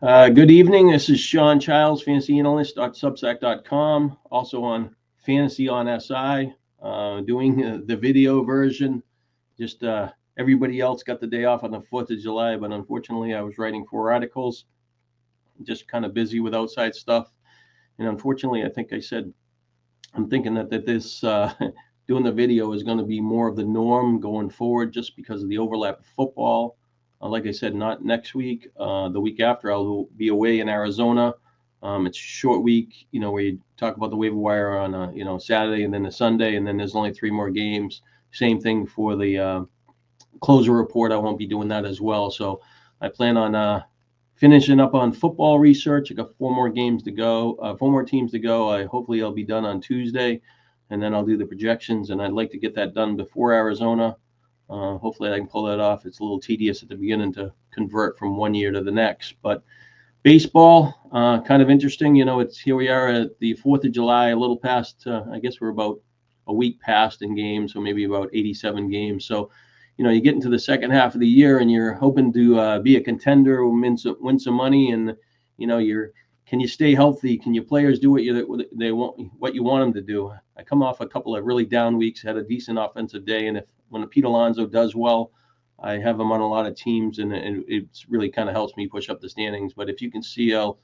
Good evening. This is Sean Childs, fantasy analyst.substack.com. Also on Fantasy on SI, doing the video version. Just everybody else got the day off on the 4th of July, but unfortunately, I was writing 4 articles, just kind of busy with outside stuff. And unfortunately, I think I said I'm thinking that this doing the video is going to be more of the norm going forward, just because of the overlap of football. Like I said, not next week. The week after, I'll be away in Arizona. It's a short week, where you talk about the waiver wire on Saturday and then a Sunday, and then there's only 3 more games. Same thing for the closer report. I won't be doing that as well. So I plan on finishing up on football research. I got 4 more games to go, 4 more teams to go. Hopefully I'll be done on Tuesday, and then I'll do the projections. And I'd like to get that done before Arizona. Hopefully I can pull that off. It's a little tedious at the beginning to convert from one year to the next. But baseball, kind of interesting. It's here we are at the 4th of July, a little past. I guess we're about a week past in games, so maybe about 87 games. So you get into the second half of the year and you're hoping to be a contender, win some money, and can you stay healthy? Can your players do what you want them to do? I come off a couple of really down weeks, had a decent offensive day, and when Pete Alonso does well, I have him on a lot of teams, and it's really kind of helps me push up the standings. But if you can see, I'll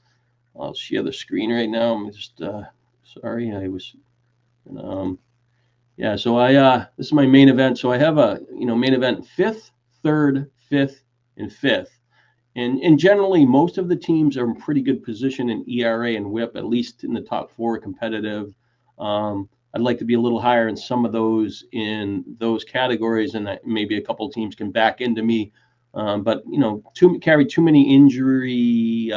share the screen right now. I'm just sorry, I was. Yeah, so this is my main event. So I have a main event 5th, 3rd, 5th, and 5th. And generally, most of the teams are in pretty good position in ERA and WHIP, at least in the top 4 competitive. I'd like to be a little higher in some of those in those categories, and maybe a couple of teams can back into me. But carry too many injury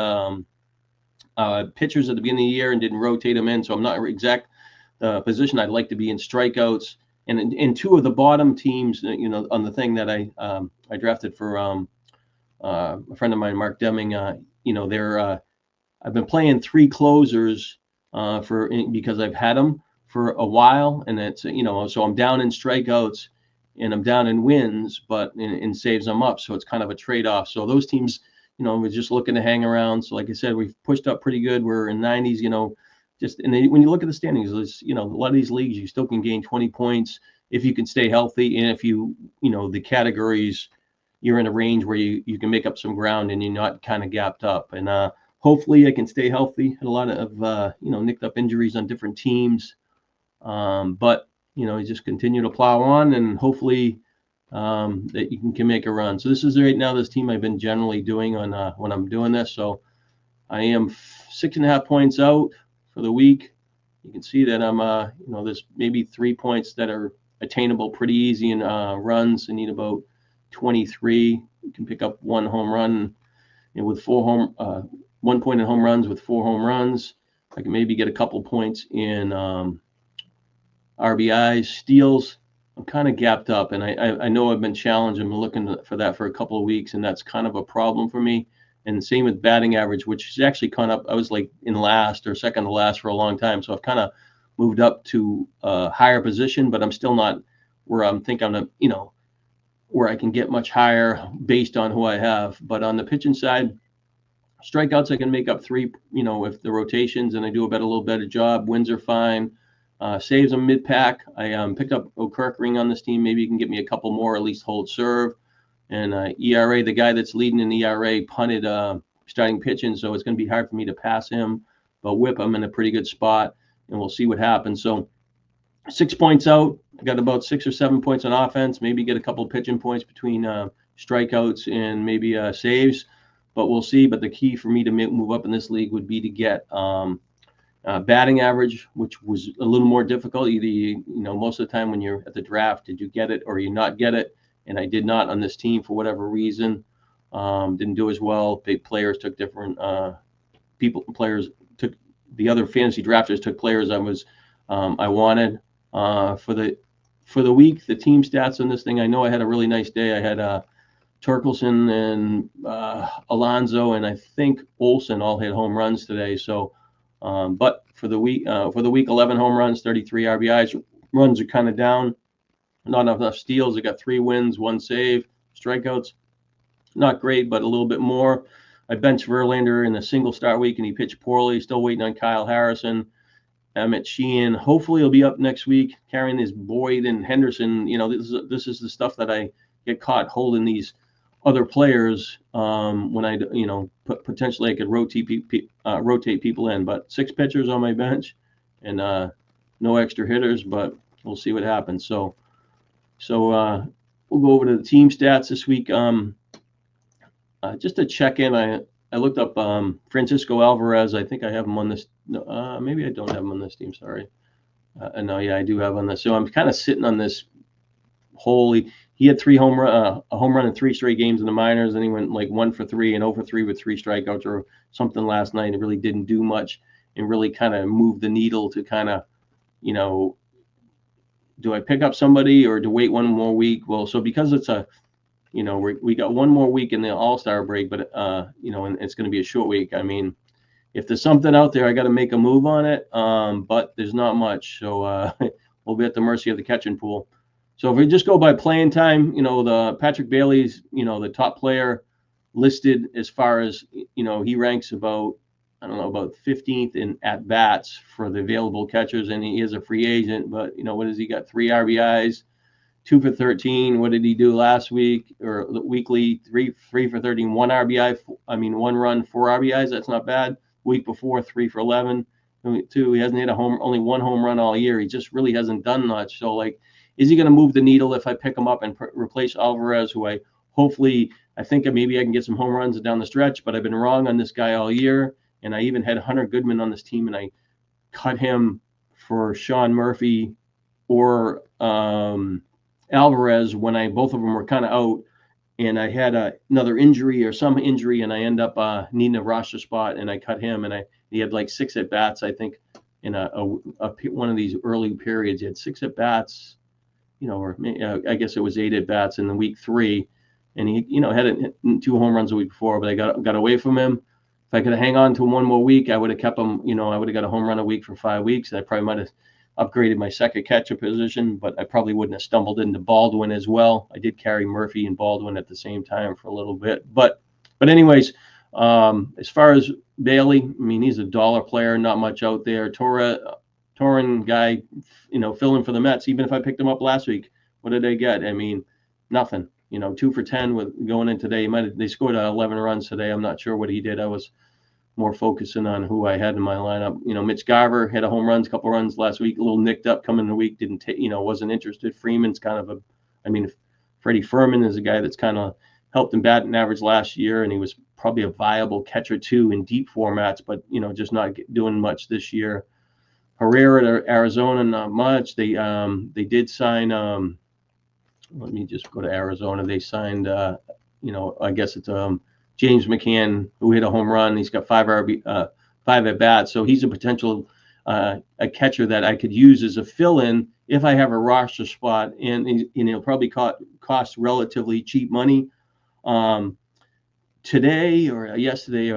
pitchers at the beginning of the year and didn't rotate them in, so I'm not exact position I'd like to be in strikeouts. And in 2 of the bottom teams, on the thing that I drafted for a friend of mine, Mark Deming, they're I've been playing 3 closers because I've had them for a while, and it's so I'm down in strikeouts and I'm down in wins, but in saves I'm up. So it's kind of a trade-off. So those teams, we're just looking to hang around. So like I said, we've pushed up pretty good. We're in 90s, just when you look at the standings, a lot of these leagues, you still can gain 20 points if you can stay healthy, and if the categories, you're in a range where you can make up some ground and you're not kind of gapped up. And hopefully I can stay healthy. Had a lot of nicked up injuries on different teams, but you just continue to plow on, and hopefully that you can make a run. So this is right now this team I've been generally doing on when I'm doing this. So I am 6.5 points out for the week. You can see that I'm there's maybe 3 points that are attainable pretty easy in runs. I need about 23. You can pick up 1 home run, and with 1 point in home runs with 4 home runs. I can maybe get a couple points in RBIs, steals. I'm kind of gapped up, and I know I've been challenged. I've been looking for that for a couple of weeks, and that's kind of a problem for me. And same with batting average, which is actually kind of, I was like in last or second to last for a long time. So I've kind of moved up to a higher position, but I'm still not where I'm thinking where I can get much higher based on who I have. But on the pitching side, strikeouts, I can make up 3, if the rotations and I do a little better job. Wins are fine. Saves a mid-pack. I picked up O'Kirkring on this team. Maybe you can get me a couple more, at least hold serve. And ERA, the guy that's leading in ERA punted starting pitching, so it's going to be hard for me to pass him. But whip, I'm in a pretty good spot, and we'll see what happens. So 6 points out. I got about 6 or 7 points on offense. Maybe get a couple pitching points between strikeouts and maybe saves. But we'll see. But the key for me to move up in this league would be to get batting average, which was a little more difficult. Either most of the time when you're at the draft, did you get it or you not get it? And I did not on this team for whatever reason. Didn't do as well. Big players took different players took the other fantasy drafters took players I wanted. For the week, the team stats on this thing, I know I had a really nice day. I had Torkelson and Alonso, and I think Olsen all hit home runs today. So, but for the week, 11 home runs, 33 RBIs. Runs are kind of down. Not enough steals. I got 3 wins, 1 save. Strikeouts, not great, but a little bit more. I benched Verlander in a single start week, and he pitched poorly. Still waiting on Kyle Harrison. Emmett Sheehan. Hopefully he'll be up next week carrying this Boyd and Henderson. This is the stuff that I get caught holding these other players when I potentially I could rotate people in. But 6 pitchers on my bench and no extra hitters, but we'll see what happens. So we'll go over to the team stats this week. Just to check in, I looked up Francisco Alvarez. I think I have him on this. No, maybe I don't have him on this team. Sorry. No, yeah, I do have on this. So I'm kind of sitting on this whole. He had a home run in 3 straight games in the minors, and he went like 1 for 3 and 0 for 3 with 3 strikeouts or something last night. It really didn't do much and really kind of moved the needle to kind of, do I pick up somebody or to wait one more week? Well, so because it's we got one more week in the All-Star break, but and it's going to be a short week. I mean, if there's something out there, I got to make a move on it. But there's not much, so we'll be at the mercy of the catching pool. So if we just go by playing time, the Patrick Bailey's, the top player listed as far as he ranks about 15th in at bats for the available catchers, and he is a free agent. But what has he got? 3 RBIs. 2 for 13. What did he do last week or weekly? 3 for 13, 1 RBI. 1 run, 4 RBIs. That's not bad. Week before, 3 for 11. 2. He hasn't hit only 1 home run all year. He just really hasn't done much. So is he going to move the needle if I pick him up and replace Alvarez, who I think maybe I can get some home runs down the stretch, but I've been wrong on this guy all year. And I even had Hunter Goodman on this team, and I cut him for Sean Murphy or Alvarez when both of them were kind of out, and I had another injury or some injury, and I end up needing a roster spot, and I cut him, and he had like 6 at bats, I think, in one of these early periods. He had 6 at bats, or I guess it was 8 at bats in the week 3, and he had 2 home runs a week before, but I got away from him. If I could hang on to 1 more week, I would have kept him. I would have got a home run a week for 5 weeks. I probably might have upgraded my second catcher position, but I probably wouldn't have stumbled into Baldwin as well. I did carry Murphy and Baldwin at the same time for a little bit, but anyways, as far as Bailey, he's a dollar player, not much out there. Torrin guy, filling for the Mets. Even if I picked him up last week, what did they get? Nothing. 2 for 10 with going in today. They scored 11 runs today. I'm not sure what he did. I was more focusing on who I had in my lineup. Mitch Garver had a couple runs last week, a little nicked up coming in the week, wasn't interested. Freeman's kind of Freddie Furman is a guy that's kind of helped him bat and average last year, and he was probably a viable catcher too in deep formats, but just not doing much this year. Herrera to Arizona, not much. They did sign. Let me just go to Arizona. They signed. I guess it's James McCann, who hit a home run. He's got 5 at bats, so he's a potential a catcher that I could use as a fill-in if I have a roster spot, and he'll probably cost relatively cheap money. Today or yesterday,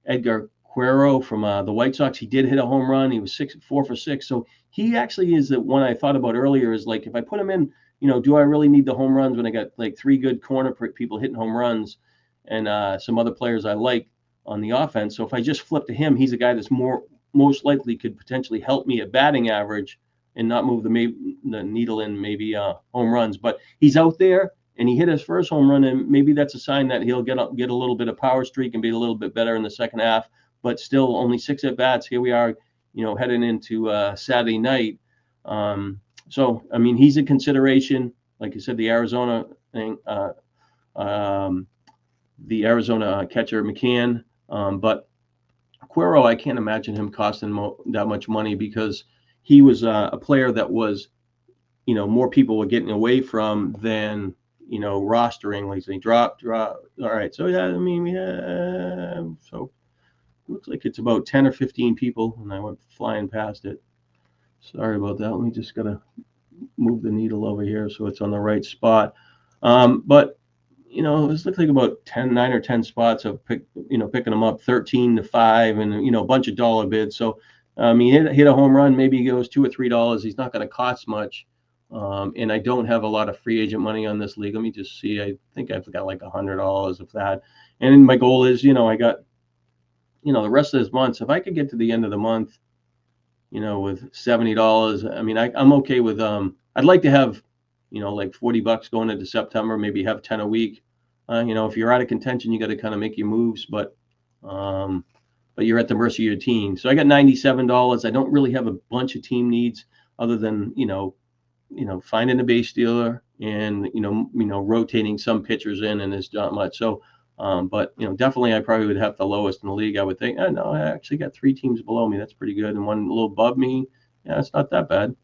Edgar Quero from the White Sox, he did hit a home run. He was 4 for 6, so he actually is the one I thought about earlier. Is like if I put him in. Do I really need the home runs when I got like 3 good corner people hitting home runs and some other players I like on the offense? So if I just flip to him, he's a guy that's most likely could potentially help me at batting average and not move the needle in maybe home runs. But he's out there and he hit his first home run, and maybe that's a sign that he'll get a little bit of power streak and be a little bit better in the second half. But still, only 6 at bats. Here we are, heading into Saturday night. So, he's a consideration. Like I said, the Arizona thing, the Arizona catcher McCann. But Quero, I can't imagine him costing that much money because he was a player that was, more people were getting away from than, rostering. Like they drop. All right. So, yeah, so it looks like it's about 10 or 15 people, and I went flying past it. Sorry about that. Let me just gotta move the needle over here so it's on the right spot. But it looks like about 9 or 10 spots of picking them up, 13 to 5, and a bunch of dollar bids. So he hit a home run. Maybe he goes $2 or $3. He's not going to cost much. And I don't have a lot of free agent money on this league. Let me just see. I think I've got like $100 of that. And my goal is, I got, the rest of this month. So if I could get to the end of the month, with $70, I mean, I'm okay with, I'd like to have, like $40 going into September, maybe have 10 a week. If you're out of contention, you got to kind of make your moves, but you're at the mercy of your team. So I got $97. I don't really have a bunch of team needs other than, finding a base stealer and, rotating some pitchers in, and there's not much. So, but, definitely I probably would have the lowest in the league. I would think, no, I actually got 3 teams below me. That's pretty good. And one a little above me. Yeah, it's not that bad.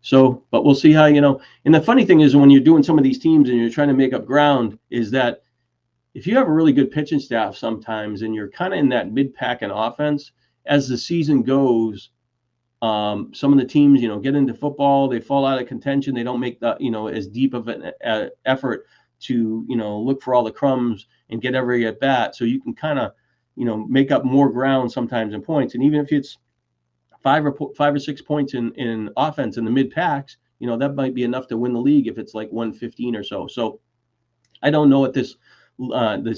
So, but we'll see how, and the funny thing is when you're doing some of these teams and you're trying to make up ground is that if you have a really good pitching staff sometimes and you're kind of in that mid-pack in offense, as the season goes, some of the teams, get into football, they fall out of contention. They don't make the, as deep of an effort to, look for all the crumbs and get every at bat. So you can kind of, make up more ground sometimes in points. And even if it's 5 or 6 points in offense in the mid packs, that might be enough to win the league if it's like 115 or so. So I don't know what this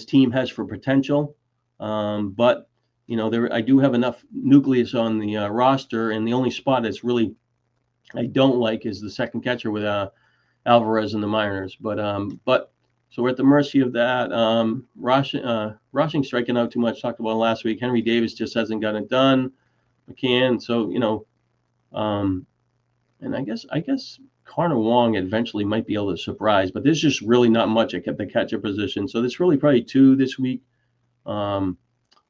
team has for potential, but I do have enough nucleus on the roster, and the only spot that's really I don't like is the second catcher with Alvarez and the minors. But so we're at the mercy of that. Rushing striking out too much. Talked about last week. Henry Davis just hasn't got it done. McCann. So and I guess Connor Wong eventually might be able to surprise, but there's just really not much at the catcher position. So there's really probably 2 this week. The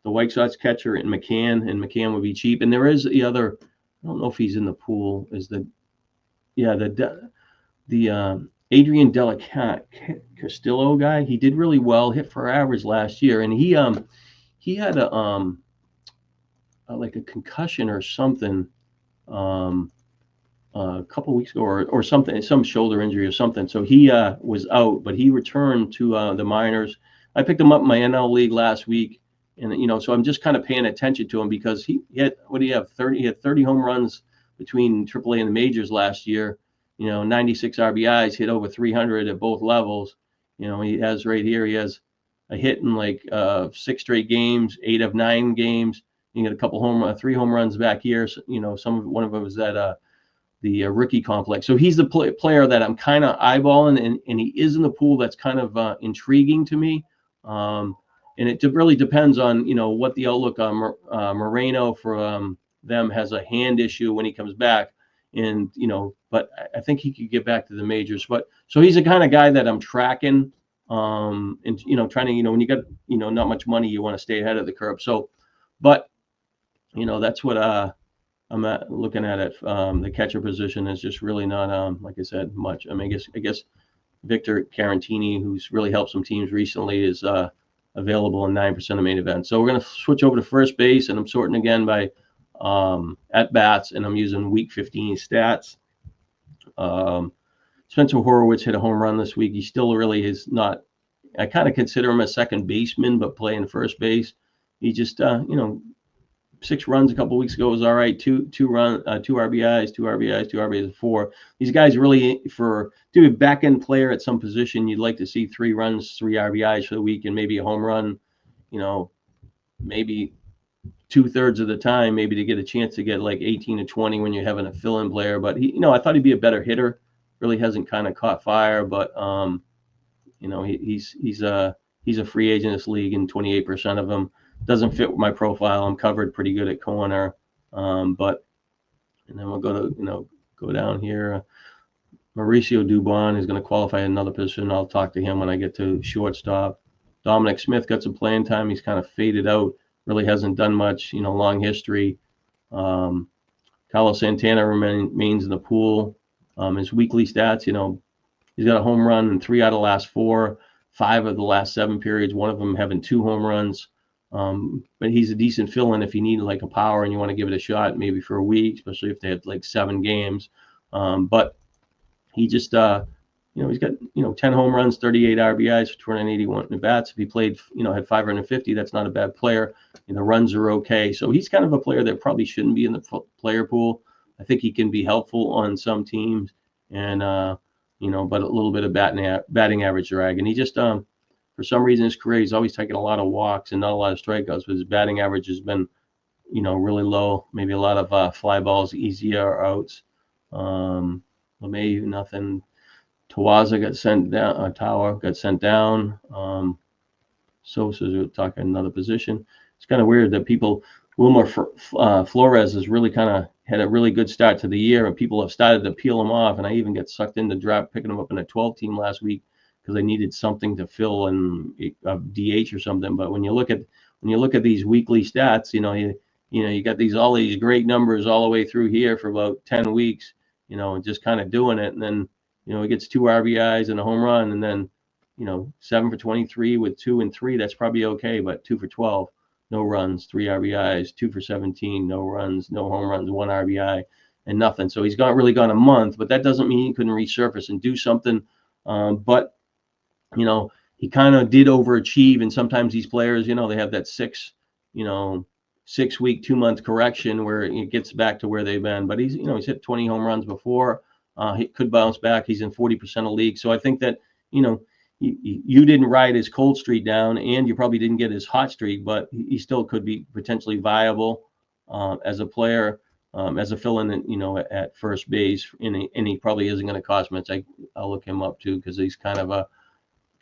White Sox catcher and McCann would be cheap. And there is the other, I don't know if he's in the pool, is the Adrian Castillo guy. He did really well, hit for average last year, and he had a like a concussion or something a couple weeks ago or something, some shoulder injury or something. So he was out, but he returned to the minors. I picked him up in my NL league last week. And, so I'm just kind of paying attention to him because he had, what do you have? He had 30 home runs between AAA and the majors last year, 96 RBIs, hit over 300 at both levels. He has right here, he has a hit in like 6 straight games, 8 of 9 games. You get a couple 3 home runs back here. So, one of them was at the rookie complex. So he's the player that I'm kind of eyeballing, and he is in the pool. That's kind of intriguing to me. And it really depends on, what the outlook on Moreno for them has a hand issue when he comes back. And, but I think he could get back to the majors. But so he's the kind of guy that I'm tracking and, trying to, when you got, not much money, you want to stay ahead of the curve. So, but, that's what I'm looking at it. The catcher position is just really not, like I said, much. I mean, I guess Victor Caratini, who's really helped some teams recently, is available in 9% of main events. So we're going to switch over to first base, and I'm sorting again by at bats, and I'm using week 15 stats. Spencer Horwitz hit a home run this week. He still really is not. I kind of consider him a second baseman, but playing first base. He just 6 runs a couple weeks ago was all right. 2 RBIs, 2 RBIs, 4. These guys really, for a back end player at some position, you'd like to see 3 runs, 3 RBIs for the week, and maybe a home run. Maybe 2/3 of the time, maybe to get a chance to get like 18 to 20 when you're having a fill-in player. But he, I thought he'd be a better hitter. Really hasn't kind of caught fire, but he's a free agent in this league, and 28% of them doesn't fit with my profile. I'm covered pretty good at corner, but and then we'll go down here. Mauricio Dubon is going to qualify another position. I'll talk to him when I get to shortstop. Dominic Smith got some playing time. He's kind of faded out. Really hasn't done much. Long history. Carlos Santana remains in the pool. His weekly stats, he's got a home run in 3 out of the last 4, 5 of the last 7 periods. One of them having 2 home runs. But he's a decent fill-in if you need like a power and you want to give it a shot, maybe for a week, especially if they have like 7 games. But he just, he's got, 10 home runs, 38 RBIs, 281 at bats. If he played, had 550, that's not a bad player. The runs are okay. So he's kind of a player that probably shouldn't be in the player pool. I think he can be helpful on some teams. and but a little bit of batting average drag. And he just for some reason in his career he's always taken a lot of walks and not a lot of strikeouts, but his batting average has been really low. Maybe a lot of fly balls, easier outs. LeMay, nothing. Tawaza got sent down. Tower got sent down. Sosa's talking another position. It's kind of weird that Wilmer Flores has really kind of had a really good start to the year, and people have started to peel him off. And I even get sucked into picking him up in a 12 team last week because I needed something to fill in a DH or something. But when you look at these weekly stats, you got all these great numbers all the way through here for about 10 weeks, and just kind of doing it. And then, he gets 2 RBIs and a home run, and then, 7 for 23 with 2 and 3, that's probably okay. But 2 for 12, no runs, 3 RBIs, 2 for 17, no runs, no home runs, 1 RBI, and nothing. So he's really gone a month, but that doesn't mean he couldn't resurface and do something. But, he kind of did overachieve. And sometimes these players, they have that 6-week, 2-month correction where it gets back to where they've been. But he's hit 20 home runs before. He could bounce back. He's in 40% of leagues. So I think that, you didn't ride his cold streak down, and you probably didn't get his hot streak, but he still could be potentially viable as a player, as a fill-in, at first base. And he probably isn't going to cost much. I'll look him up too, because he's kind of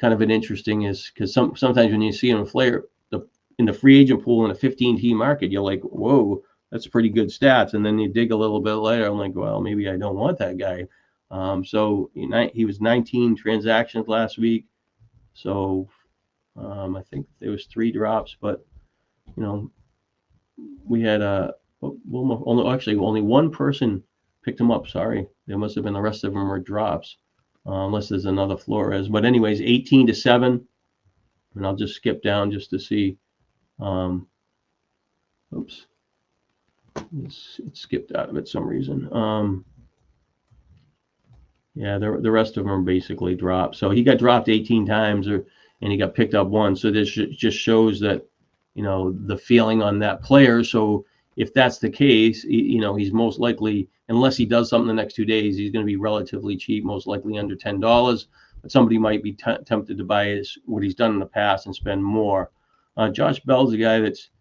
an interesting, because sometimes when you see him in the free agent pool in a 15-team market, you're like, whoa, that's pretty good stats. And then you dig a little bit later, I'm like, well, maybe I don't want that guy. So he was 19 transactions last week. So I think there was 3 drops, but we had only one person picked him up. Sorry, there must have been the rest of them were drops, unless there's another Flores. But anyways, 18-7, and I'll just skip down just to see. Oops, it skipped out of it some reason. Yeah, the rest of them are basically dropped. So he got dropped 18 times, and he got picked up once. So this just shows that, the feeling on that player. So if that's the case, he's most likely, unless he does something the next 2 days, he's going to be relatively cheap, most likely under $10. But somebody might be tempted to buy what he's done in the past and spend more. Josh Bell's a guy that's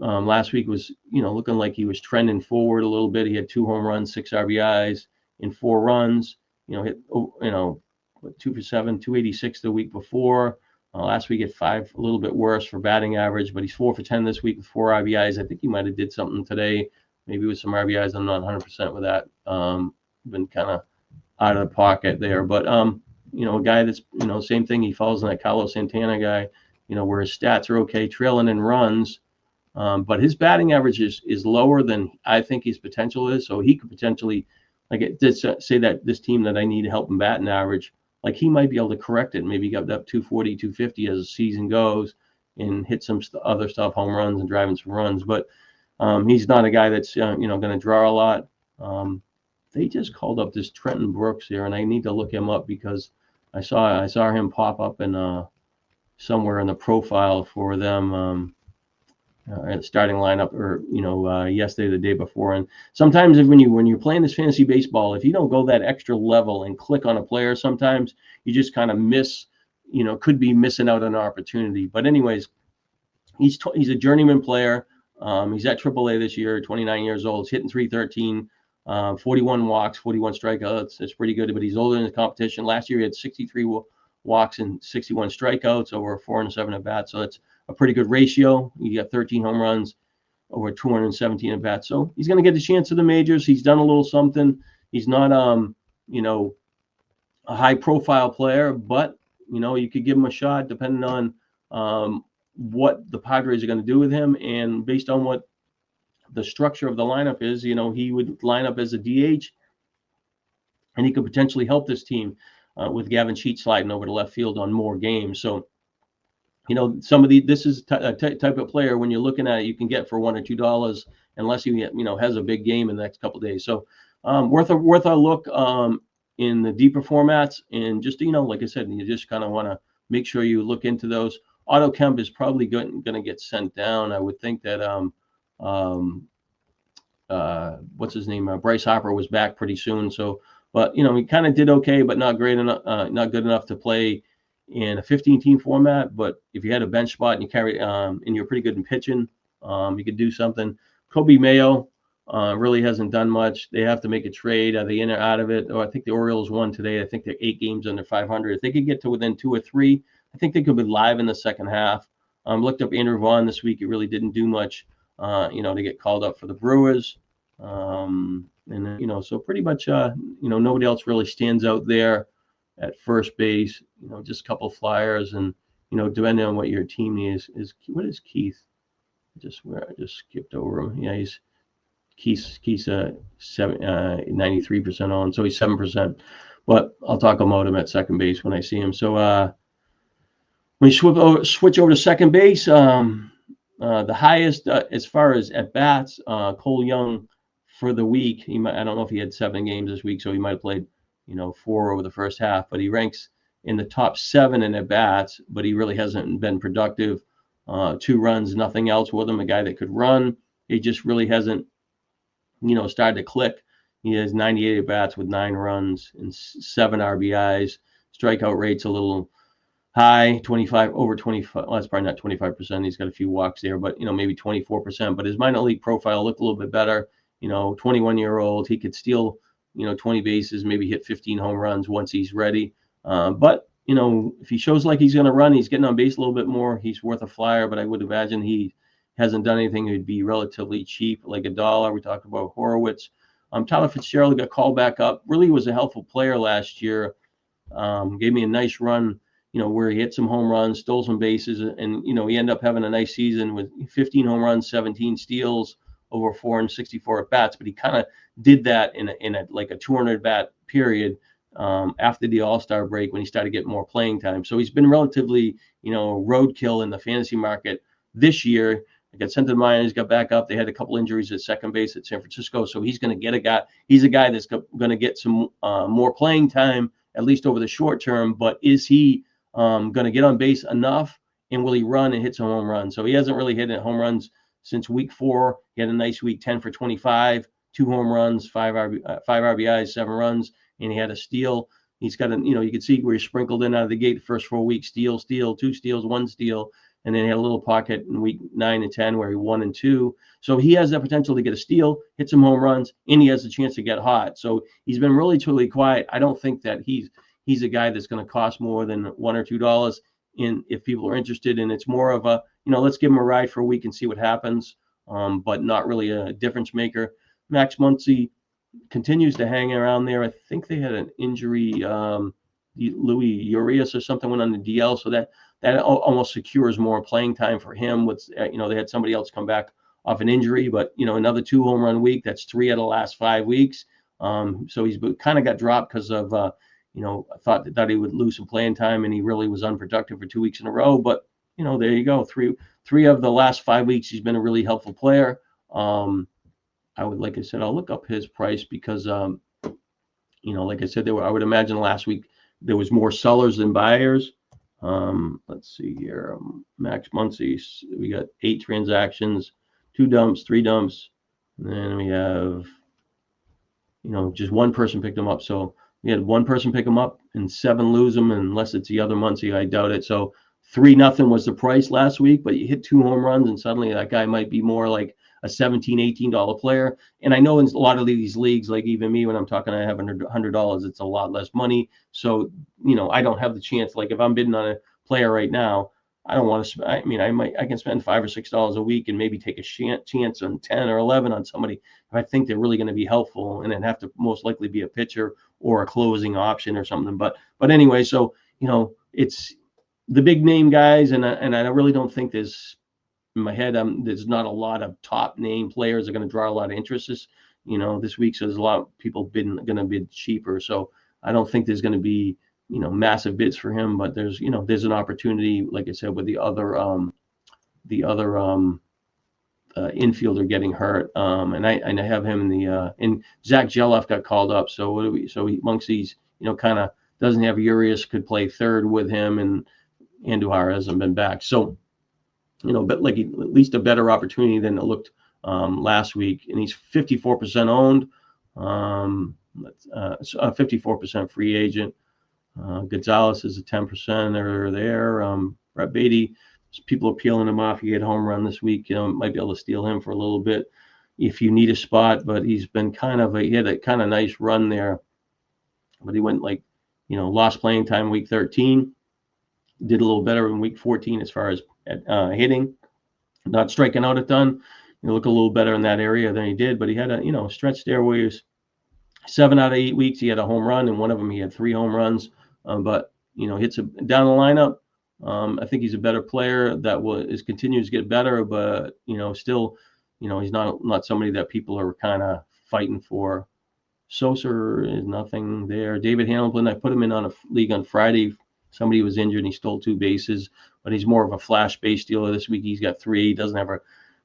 last week was, looking like he was trending forward a little bit. He had 2 home runs, 6 RBIs in 4 runs. Hit 2 for 7, 286 the week before. Last week at 5, a little bit worse for batting average, but he's 4 for 10 this week with 4 RBIs. I think he might have did something today, maybe with some RBIs. I'm not 100% with that. Been kind of out of the pocket there, but a guy that's same thing. He falls in that Carlos Santana guy, where his stats are okay, trailing in runs, but his batting average is lower than I think his potential is. So he could potentially. Like it did say that this team that I need to help him bat an average, like he might be able to correct it. Maybe get up 240, 250 as the season goes, and hit some other stuff, home runs and driving some runs. But he's not a guy that's going to draw a lot. They just called up this Trenton Brooks here, and I need to look him up because I saw him pop up in somewhere in the profile for them. Starting lineup, or yesterday, the day before. And sometimes when you're playing this fantasy baseball, if you don't go that extra level and click on a player, sometimes you just kind of miss, could be missing out on an opportunity. But anyways, he's a journeyman player. He's at AAA this year, 29 years old. He's hitting .313, 41 walks, 41 strikeouts. It's pretty good, but he's older than the competition. Last year he had 63 walks and 61 strikeouts over 4 and 7 at bats. So that's a pretty good ratio. He got 13 home runs over 217 at bats. So he's going to get a chance to the majors. He's done a little something. He's not, a high profile player, but, you could give him a shot depending on what the Padres are going to do with him. And based on what the structure of the lineup is, he would line up as a DH, and he could potentially help this team with Gavin Sheets sliding over to left field on more games. So, this is a type of player when you're looking at it, you can get for $1 or $2 unless he, has a big game in the next couple of days. So worth a look in the deeper formats. And just, like I said, you just kind of want to make sure you look into those. Otto Kemp is probably going to get sent down. I would think that what's his name? Bryce Harper was back pretty soon. So But he kind of did okay, but not great enough, not good enough to play in a 15-team format. But if you had a bench spot and you carry, and you're pretty good in pitching, you could do something. Kobe Mayo really hasn't done much. They have to make a trade. Are they in or out of it? I think the Orioles won today. I think they're 8 games under 500. If they could get to within 2 or 3, I think they could be live in the second half. Looked up Andrew Vaughn this week. He really didn't do much, to get called up for the Brewers. So pretty much, nobody else really stands out there at first base. Just a couple flyers, and depending on what your team is what is Keith? I just skipped over him. Yeah, Keith's 93% on, so he's 7%. But I'll talk about him at second base when I see him. So when you switch over to second base, the highest as far as at bats, Cole Young for the week. I don't know if he had 7 games this week, so he might have played 4 over the first half, but he ranks in the top 7 in at bats, but he really hasn't been productive. 2 runs, nothing else with him. A guy that could run, he just really hasn't started to click. He has 98 at bats with 9 runs and 7 RBIs. Strikeout rate's a little high, 25, over 25. Well, that's probably not 25%. He's got a few walks there, but maybe 24%. But his minor league profile looked a little bit better. 21-year-old, he could steal 20 bases, maybe hit 15 home runs once he's ready. But if he shows like he's going to run, he's getting on base a little bit more, he's worth a flyer. But I would imagine he hasn't done anything. It'd be relatively cheap, like $1. We talked about Horowitz. Tyler Fitzgerald got called back up. Really was a helpful player last year. Gave me a nice run, where he hit some home runs, stole some bases, and he ended up having a nice season with 15 home runs, 17 steals, over 464 at bats. But he kind of did that in a like a 200 bat period after the All-Star break, when he started getting more playing time. So he's been relatively roadkill in the fantasy market this year. He got sent to the minors, got back up. They had a couple injuries at second base at San Francisco, so he's going to get a guy. He's a guy that's going to get some more playing time, at least over the short term. But is he going to get on base enough, and will he run and hit some home runs? So he hasn't really hit home runs since week 4. He had a nice week, 10 for 25, 2 home runs, 5 RBIs, 7 runs, and he had a steal. He's got you can see where he sprinkled in out of the gate the first 4 weeks: steal, 2 steals, 1 steal. And then he had a little pocket in week 9 and 10 where he 1 and 2. So he has that potential to get a steal, hit some home runs, and he has a chance to get hot. So he's been really quiet. I don't think that he's a guy that's going to cost more than $1 or $2. If people are interested, and it's more of a let's give him a ride for a week and see what happens, but not really a difference maker. Max Muncy continues to hang around there. I think they had an injury. Louis Urias or something went on the DL, so that almost secures more playing time for him. With they had somebody else come back off an injury, but another 2 home run week. That's 3 out of the last 5 weeks. So he's kind of got dropped because of I thought he would lose some playing time, and he really was unproductive for 2 weeks in a row. But there you go. Three of the last 5 weeks, he's been a really helpful player. Like I said, I'll look up his price because like I said, I would imagine last week there was more sellers than buyers. Let's see here. Max Muncy, we got 8 transactions, 2 dumps, 3 dumps. And then we have, just 1 person picked him up. So we had 1 person pick him up and 7 lose him, unless it's the other Muncy. I doubt it. So 3-0 was the price last week, but you hit 2 home runs, and suddenly that guy might be more like a $17, $18 player. And I know in a lot of these leagues, like even me, when I'm talking, I have $100, it's a lot less money. So, I don't have the chance. Like if I'm bidding on a player right now, I don't want to, I can spend $5 or $6 a week and maybe take a chance on 10 or 11 on somebody if I think they're really going to be helpful, and then have to most likely be a pitcher or a closing option or something. But anyway, so, it's the big name guys. And I really don't think there's, in my head, there's not a lot of top name players that are going to draw a lot of interest this week. So there's a lot of people going to bid cheaper. So I don't think there's going to be, massive bids for him, but there's an opportunity, like I said, with the other infielder getting hurt. And I have him in Zach Geloff got called up. So Muncie's, kind of doesn't have Urias, could play third with him, and Andujar hasn't been back. So, but like at least a better opportunity than it looked last week. And he's 54% owned. 54% free agent. Gonzalez is a 10% or there. Brett Beatty, people are peeling him off. He had a home run this week. Might be able to steal him for a little bit if you need a spot. But he's been he had a kind of nice run there. But he went lost playing time week 13. Did a little better in week 14 as far as hitting, not striking out a ton. Look a little better in that area than he did. But he had a stretch there where he was 7 out of 8 weeks he had a home run, and one of them he had 3 home runs. But hits down the lineup. I think he's a better player that continues to get better, but still, he's not somebody that people are kind of fighting for. Sosa is nothing there. David Hamilton, I put him in on a league on Friday. Somebody was injured and he stole 2 bases, but he's more of a flash base stealer. This week he's got 3. He doesn't have a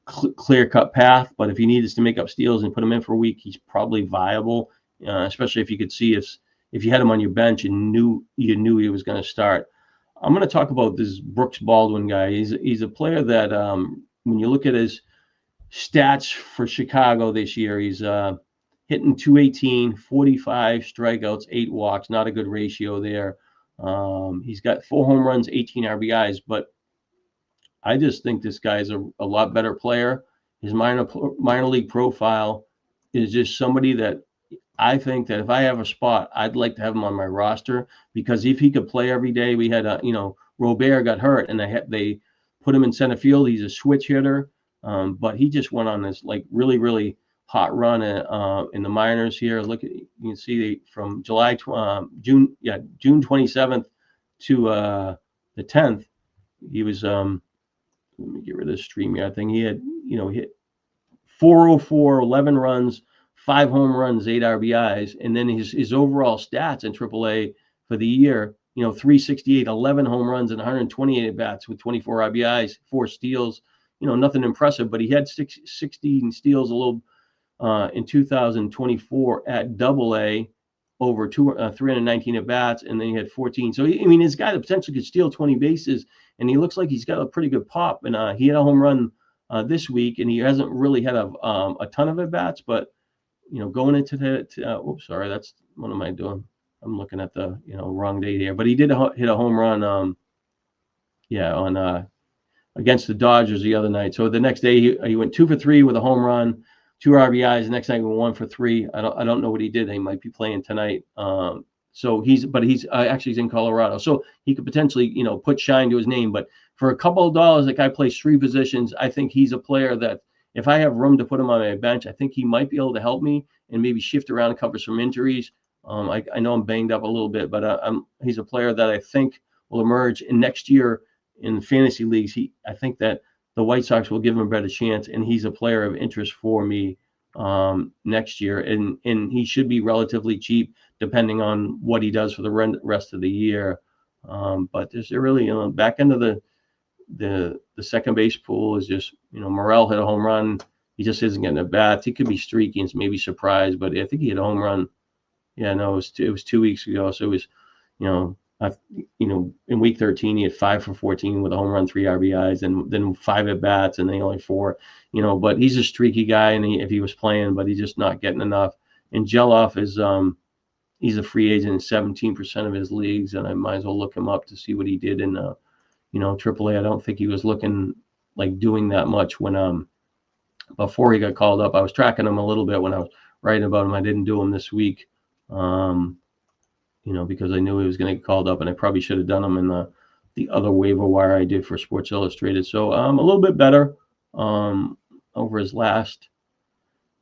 clear-cut path, but if he needs to make up steals and put him in for a week, he's probably viable, especially if you could see if you had him on your bench and you knew he was going to start. I'm going to talk about this Brooks Baldwin guy. He's a player that when you look at his stats for Chicago this year, he's hitting .218, 45 strikeouts, 8 walks, not a good ratio there. He's got 4 home runs, 18 RBIs, but I just think this guy's a lot better player. His minor league profile is just somebody that I think that if I have a spot, I'd like to have him on my roster, because if he could play every day, we had Robert got hurt and they put him in center field. He's a switch hitter, but he just went on this really, really hot run in the minors here. You can see from June 27th to the 10th, he was let me get rid of the stream here. I think he had hit 404, 11 runs, 5 home runs, 8 RBIs, and then his overall stats in AAA for the year, 368, 11 home runs, and 128 at bats with 24 RBIs, 4 steals. Nothing impressive, but he had 16 steals a little in 2024 at AA, over 319 at bats, and then he had 14. So his guy that potentially could steal 20 bases, and he looks like he's got a pretty good pop. And he had a home run this week, and he hasn't really had a ton of at bats, but going into oops, sorry, that's what am I doing? I'm looking at the wrong date here, but he did hit a home run on against the Dodgers the other night. So the next day he went 2 for 3 with a home run, 2 RBIs. The next night he went 1 for 3. I don't know what he did. He might be playing tonight. So he's actually in Colorado, so he could potentially put shine to his name. But for a couple of dollars, the guy plays 3 positions. I think he's a player that if I have room to put him on my bench, I think he might be able to help me and maybe shift around and cover some injuries. I know I'm banged up a little bit, but he's a player that I think will emerge in next year in fantasy leagues. I think that the White Sox will give him a better chance, and he's a player of interest for me next year, and he should be relatively cheap depending on what he does for the rest of the year. But there's really back end of the second base pool is just Morel hit a home run. He just isn't getting at bats. He could be streaky and maybe surprised, but I think he hit a home run. Yeah, no, it was 2 weeks ago, so it was in week 13 he had 5 for 14 with a home run, 3 RBIs, and then 5 at bats, and then only 4. But he's a streaky guy, and if he was playing, but he's just not getting enough. And Geloff is he's a free agent in 17% of his leagues, and I might as well look him up to see what he did in AAA. I don't think he was looking like doing that much when before he got called up. I was tracking him a little bit when I was writing about him. I didn't do him this week. Because I knew he was going to get called up, and I probably should have done him in the other waiver wire I did for Sports Illustrated. So a little bit better over his last,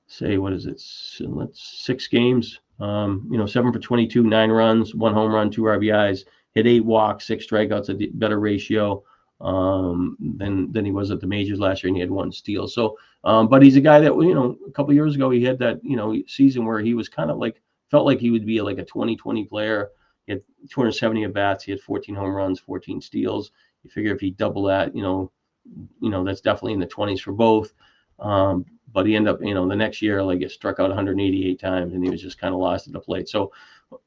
say, what is it? 6 games. 7 for 22, 9 runs, 1 home run, 2 RBIs, hit 8 walks, 6 strikeouts, a better ratio than he was at the majors last year, and he had 1 steal. So, but he's a guy that a couple of years ago he had that season where he was kind of felt like he would be like a 2020 player. He had 270 at bats. He had 14 home runs, 14 steals. You figure if he double that, that's definitely in the 20s for both. But he ended up, the next year, get struck out 188 times, and he was just kind of lost at the plate. So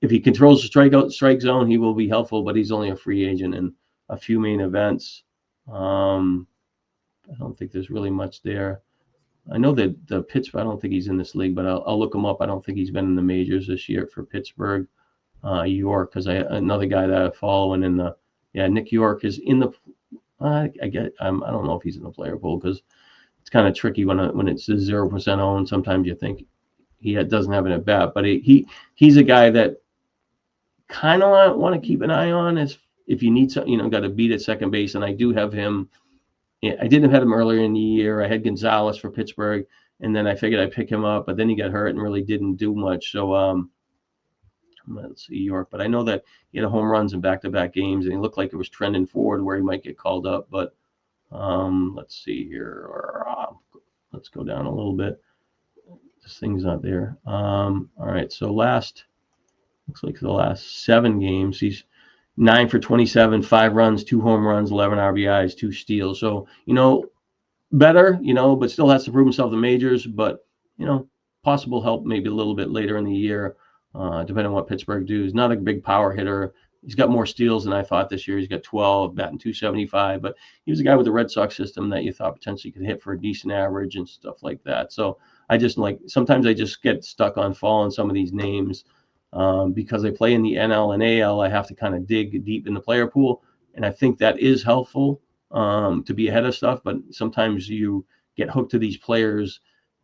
if he controls the strike zone, he will be helpful, but he's only a free agent in a few main events. I don't think there's really much there. I know that the Pittsburgh, I don't think he's in this league, but I'll look him up. I don't think he's been in the majors this year for Pittsburgh. York, because another guy that I follow, and in the Nick York is in the. I don't know if he's in the player pool because it's kind of tricky when it's a 0% owned. Sometimes you think he doesn't have an at bat, but he's a guy that kind of want to keep an eye on as if you need something, got to beat at second base, and I do have him. I didn't have him earlier in the year. I had Gonzalez for Pittsburgh, and then I figured I'd pick him up, but then he got hurt and really didn't do much. So let's see York, but I know that he had home runs in back-to-back games, and he looked like it was trending forward where he might get called up. But let's see here. Let's go down a little bit. This thing's not there. All right, so looks like the last 7 games, he's 9 for 27, 5 runs, 2 home runs, 11 RBIs, 2 steals. So, better, but still has to prove himself in the majors. But, possible help maybe a little bit later in the year, depending on what Pittsburgh do. He's not a big power hitter. He's got more steals than I thought this year. He's got 12, batting .275. But he was a guy with the Red Sox system that you thought potentially could hit for a decent average and stuff like that. So I just sometimes I just get stuck on following some of these names. Because I play in the NL and AL, I have to kind of dig deep in the player pool, and I think that is helpful to be ahead of stuff. But sometimes you get hooked to these players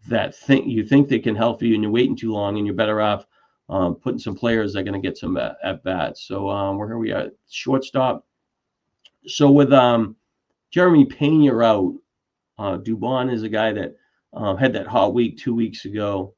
that you think they can help you, and you're waiting too long, and you're better off putting some players that are going to get some at bats. So where are we at? Shortstop. So with Jeremy Pena out, Dubon is a guy that had that hot week 2 weeks ago.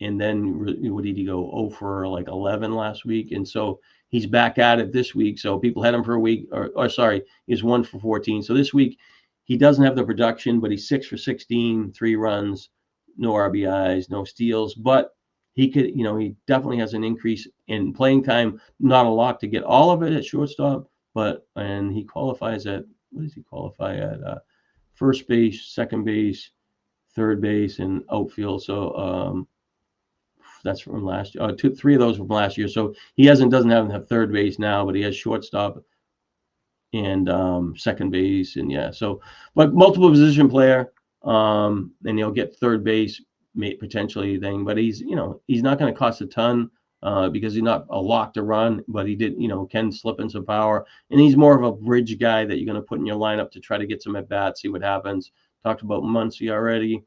And then what did he go? 0 for 11 last week. And so he's back at it this week. So people had him for a week, or sorry, he's 1 for 14. So this week he doesn't have the production, but he's 6 for 16, 3 runs, no RBIs, no steals. But he could, he definitely has an increase in playing time. Not a lot to get all of it at shortstop, and he qualifies at, what does he qualify at? First base, second base, third base, and outfield. So, that's from last year. 3 of those from last year. So he doesn't have third base now, but he has shortstop and second base, and so but multiple position player, and he'll get third base potentially thing. But he's not going to cost a ton because he's not a lock to run, but he did can slip in some power, and he's more of a bridge guy that you're going to put in your lineup to try to get some at bats, see what happens. Talked about Muncy already.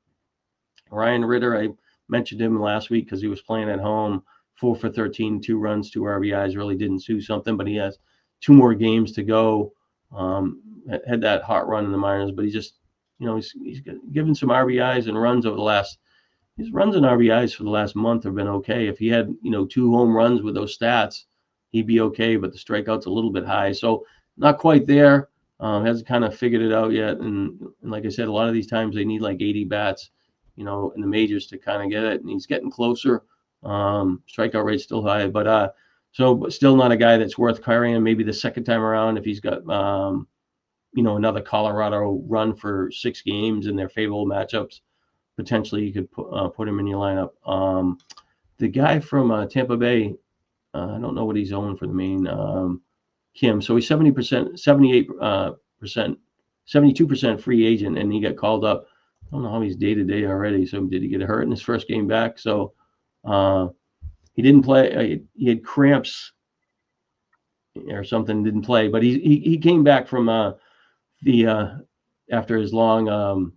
Ryan Ritter, I mentioned him last week because he was playing at home, 4 for 13, 2 runs, 2 RBIs, really didn't do something, but he has 2 more games to go. Had that hot run in the minors, but he just, he's given some RBIs and runs over the last, his runs and RBIs for the last month have been okay. If he had, 2 home runs with those stats, he'd be okay, but the strikeout's a little bit high. So not quite there. Hasn't kind of figured it out yet. And like I said, a lot of these times they need 80 bats, in the majors to kind of get it, and he's getting closer. Strikeout rate's still high, but still not a guy that's worth carrying. Maybe the second time around, if he's got another Colorado run for 6 games in their favorable matchups, potentially you could put him in your lineup. The guy from Tampa Bay, I don't know what he's owned for the main Kim. So he's 70%, 78%, 72% free agent, and he got called up. I don't know how he's day-to-day already. So did he get hurt in his first game back? So he didn't play. He had cramps or something, didn't play. But he came back from after his long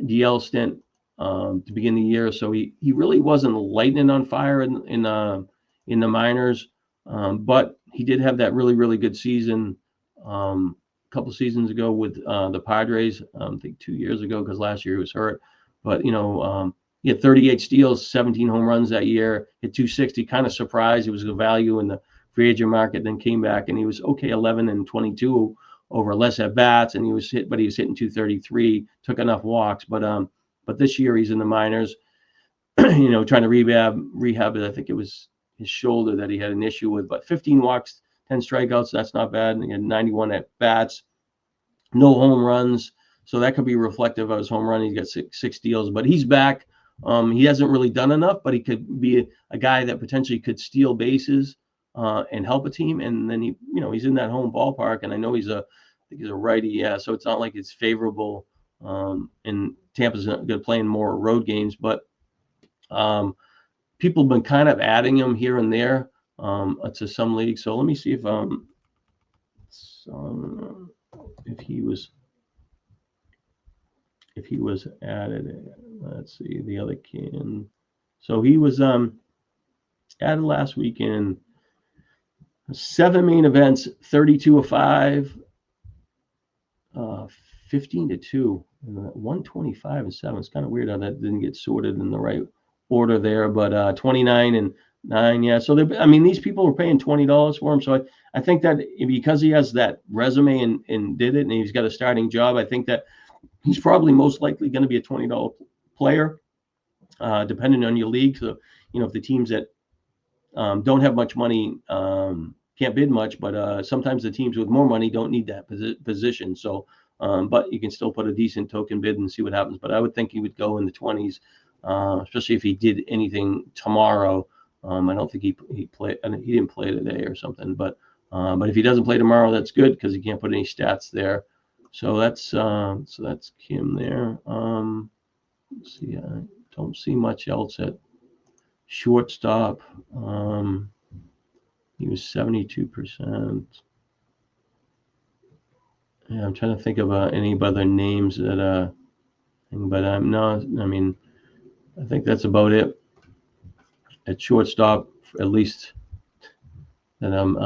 DL stint to begin the year. So he really wasn't lightning on fire in the minors. But he did have that really, really good season couple seasons ago with the Padres, I think 2 years ago, because last year he was hurt. But, he had 38 steals, 17 home runs that year, hit 260, kind of surprised. It was a value in the free agent market, then came back, and he was okay, 11 and 22 over less at bats, and he was hitting 233, took enough walks. But this year he's in the minors, trying to rehab it. I think it was his shoulder that he had an issue with, but 15 walks, 10 strikeouts, that's not bad. And he had 91 at bats, no home runs. So that could be reflective of his home run. He's got six steals, but he's back. He hasn't really done enough, but he could be a guy that potentially could steal bases and help a team. And then he's in that home ballpark, and I know I think he's a righty. Yeah. So it's not like it's favorable. And Tampa's going to play in more road games, but people have been kind of adding him here and there to some leagues. So let me see if he was added. Let's see the other can. So he was added last weekend. 7 main events, 32 of 5, 15 to 2, 125 and 7. It's kind of weird how that didn't get sorted in the right order there, but 29 and 9. Yeah. So these people were paying $20 for him. So I think that because he has that resume and did it, and he's got a starting job, I think that he's probably most likely going to be a $20 player, depending on your league. So, if the teams that don't have much money can't bid much, but sometimes the teams with more money don't need that position. So, but you can still put a decent token bid and see what happens. But I would think he would go in the 20s, especially if he did anything tomorrow. I don't think he played. He didn't play today or something. But if he doesn't play tomorrow, that's good because he can't put any stats there. So that's Kim there. Let's see, I don't see much else at shortstop. He was 72%. Yeah, I'm trying to think about any other names that but I'm not. I think that's about it at shortstop, at least that I'm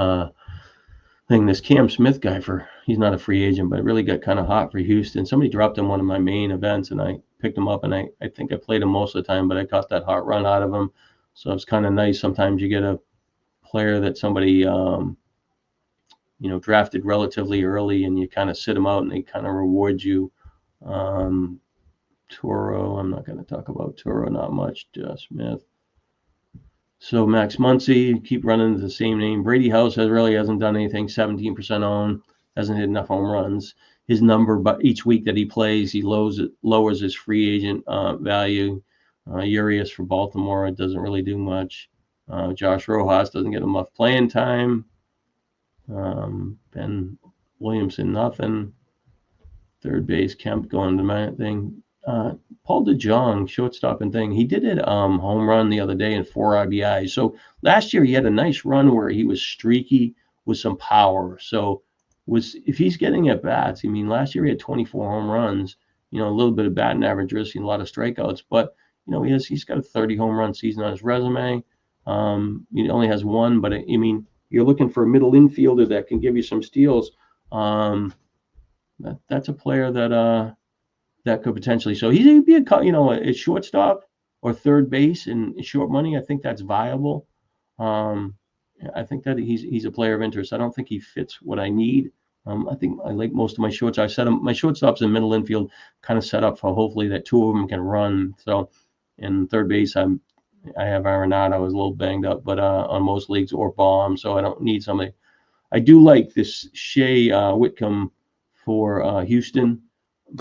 thinking. This Cam Smith guy, he's not a free agent, but it really got kind of hot for Houston. Somebody dropped him one of my main events, and I picked him up, and I think I played him most of the time, but I got that hot run out of him. So it's kind of nice. Sometimes you get a player that somebody drafted relatively early, and you kind of sit them out, and they kind of reward you. Toro, I'm not going to talk about Toro, not much. Smith. So Max Muncy, keep running the same name. Brady House hasn't done anything. 17% owned, hasn't hit enough home runs. His number, but each week that he plays, he lowers his free agent value. Urias for Baltimore, it doesn't really do much. Josh Rojas doesn't get enough playing time. Ben Williamson, nothing. Third base, Kemp going to my thing. Paul DeJong, shortstop and thing. He did it home run the other day in 4 RBIs. So last year he had a nice run where he was streaky with some power. So if he's getting at bats, last year he had 24 home runs. A little bit of batting average risk and a lot of strikeouts, but he's got a 30 home run season on his resume. He only has 1, but you're looking for a middle infielder that can give you some steals. That's a player that could potentially. So he'd be a shortstop or third base in short money. I think that's viable. I think that he's a player of interest. I don't think he fits what I need. I think I like most of my shorts. I set him, my shortstops in middle infield kind of set up for hopefully that 2 of them can run. So in third base, I have Arenado. I was a little banged up, but on most leagues, or Baum. So I don't need somebody. I do like this Shea Whitcomb for Houston,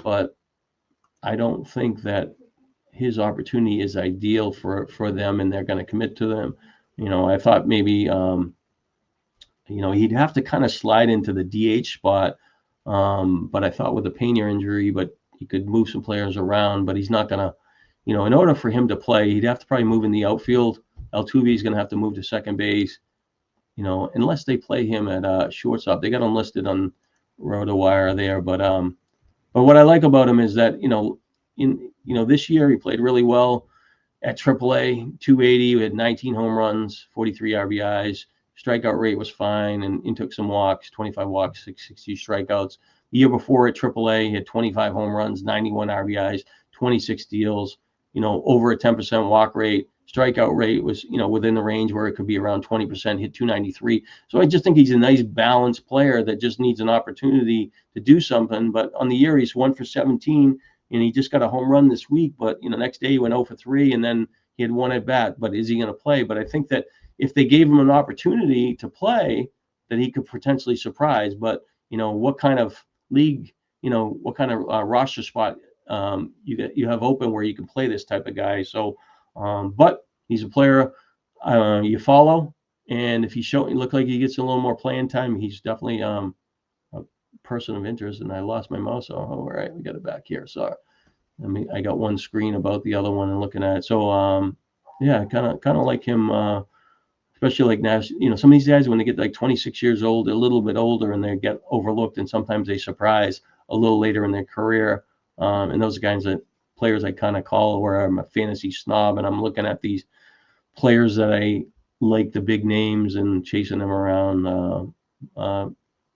but I don't think that his opportunity is ideal for them, and they're going to commit to them. I thought maybe he'd have to kind of slide into the DH spot, but I thought with a Pena injury, but he could move some players around, but he's not going to, in order for him to play, he'd have to probably move in the outfield. Altuve is going to have to move to second base, unless they play him at shortstop. They got him listed on RotoWire there, but what I like about him is that, this year he played really well at AAA, 280, we had 19 home runs, 43 RBIs. Strikeout rate was fine, and took some walks, 25 walks, 660 strikeouts. The year before at AAA, he had 25 home runs, 91 RBIs, 26 steals, over a 10% walk rate. Strikeout rate was, within the range where it could be around 20%, hit 293. So I just think he's a nice balanced player that just needs an opportunity to do something. But on the year, he's 1 for 17, and he just got a home run this week. But, next day he went 0 for 3, and then he had 1 at bat. But is he going to play? But I think that if they gave him an opportunity to play, that he could potentially surprise. But, what kind of league, what kind of roster spot you have open where you can play this type of guy. So, but he's a player you follow, and if he look like he gets a little more playing time, he's definitely a person of interest. And I lost my mouse. So, all right, we got it back here. So I mean, I got one screen about the other one and looking at it. So, yeah, kind of like him, especially like Nash. Some of these guys when they get like 26 years old, they're a little bit older and they get overlooked, and sometimes they surprise a little later in their career. And those guys that players I kind of call where I'm a fantasy snob and I'm looking at these players that I like the big names and chasing them around.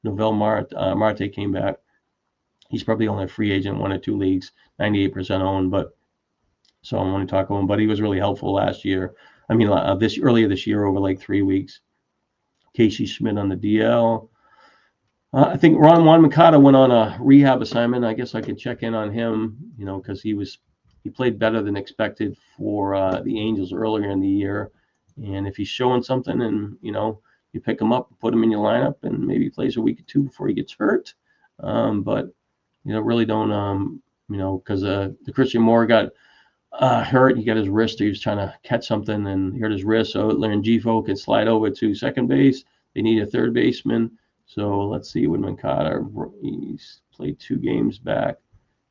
Novel Marte came back. He's probably only a free agent, 1 or 2 leagues, 98% owned, but so I want to talk to him. But he was really helpful last year. I mean, earlier this year over like 3 weeks. Casey Schmidt on the DL. I think Juan Mercado went on a rehab assignment. I guess I could check in on him, because he played better than expected for the Angels earlier in the year. And if he's showing something, and you pick him up, put him in your lineup, and maybe he plays a week or two before he gets hurt. But really don't, because the Christian Moore got hurt. He got his wrist. He was trying to catch something and he hurt his wrist. So Laringifo can slide over to second base. They need a third baseman. So let's see when Moncada, he's played 2 games back.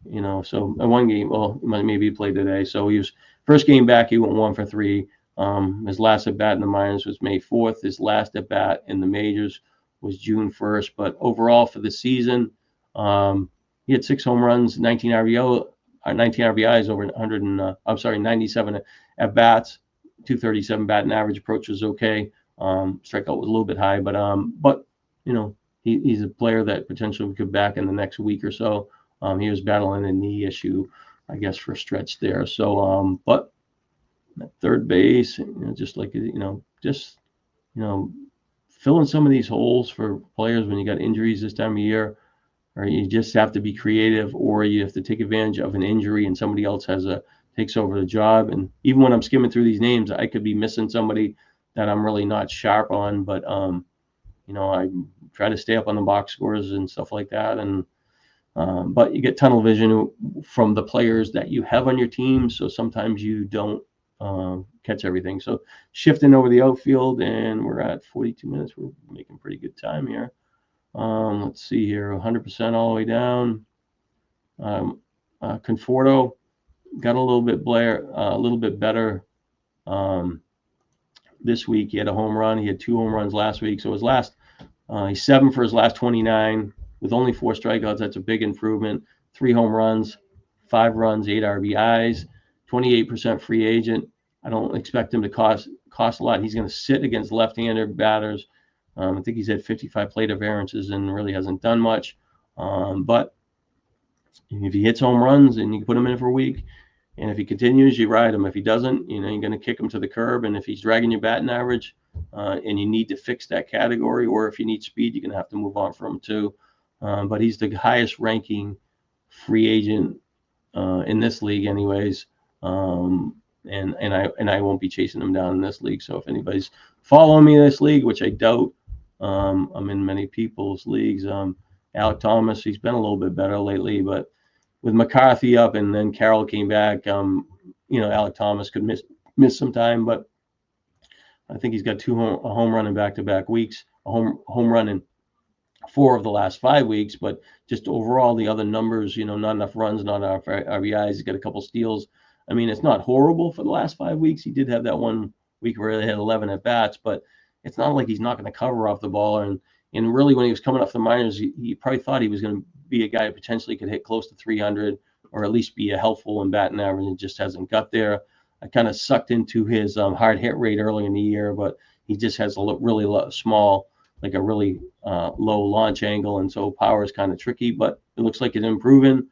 So one game, well, maybe he played today. So he was first game back, he went 1 for 3. His last at bat in the minors was May 4th. His last at bat in the majors was June 1st. But overall for the season, he had 6 home runs, 19 RBIs over 97 at bats, 237 batting average. Approach was okay. Strikeout was a little bit high, but he's a player that potentially could back in the next week or so. He was battling a knee issue, I guess, for a stretch there. So, but at third base, just like filling some of these holes for players when you got injuries this time of year. Or you just have to be creative, or you have to take advantage of an injury and somebody else takes over the job. And even when I'm skimming through these names, I could be missing somebody that I'm really not sharp on, but I try to stay up on the box scores and stuff like that. And but you get tunnel vision from the players that you have on your team, so sometimes you don't catch everything. So shifting over the outfield, and we're at 42 minutes. We're making pretty good time here. Let's see here, 100% all the way down. Conforto got a little bit better this week. He had a home run. He had 2 home runs last week. So he's 7 for his last 29 with only 4 strikeouts. That's a big improvement. 3 home runs, 5 runs, 8 RBIs, 28% free agent. I don't expect him to cost a lot. He's going to sit against left-handed batters. I think he's had 55 plate appearances and really hasn't done much. But if he hits home runs and you put him in for a week, and if he continues, you ride him. If he doesn't, you're going to kick him to the curb. And if he's dragging your batting average and you need to fix that category, or if you need speed, you're going to have to move on from him too. But he's the highest ranking free agent in this league anyways. And I won't be chasing him down in this league. So if anybody's following me in this league, which I doubt, I'm in many people's leagues. Alec Thomas, he's been a little bit better lately, but with McCarthy up and then Carroll came back, Alec Thomas could miss some time, but I think he's got a home run in back-to-back weeks, a home run in 4 of the last 5 weeks, but just overall the other numbers, not enough runs, not enough RBIs. He's got a couple steals. I mean, it's not horrible for the last 5 weeks. He did have that one week where he had 11 at bats, but it's not like he's not going to cover off the ball. And really, when he was coming off the minors, he probably thought he was going to be a guy who potentially could hit close to 300 or at least be a helpful in batting average. It just hasn't got there. I kind of sucked into his hard hit rate early in the year, but he just has a really small, like a really low launch angle, and so power is kind of tricky. But it looks like it's improving.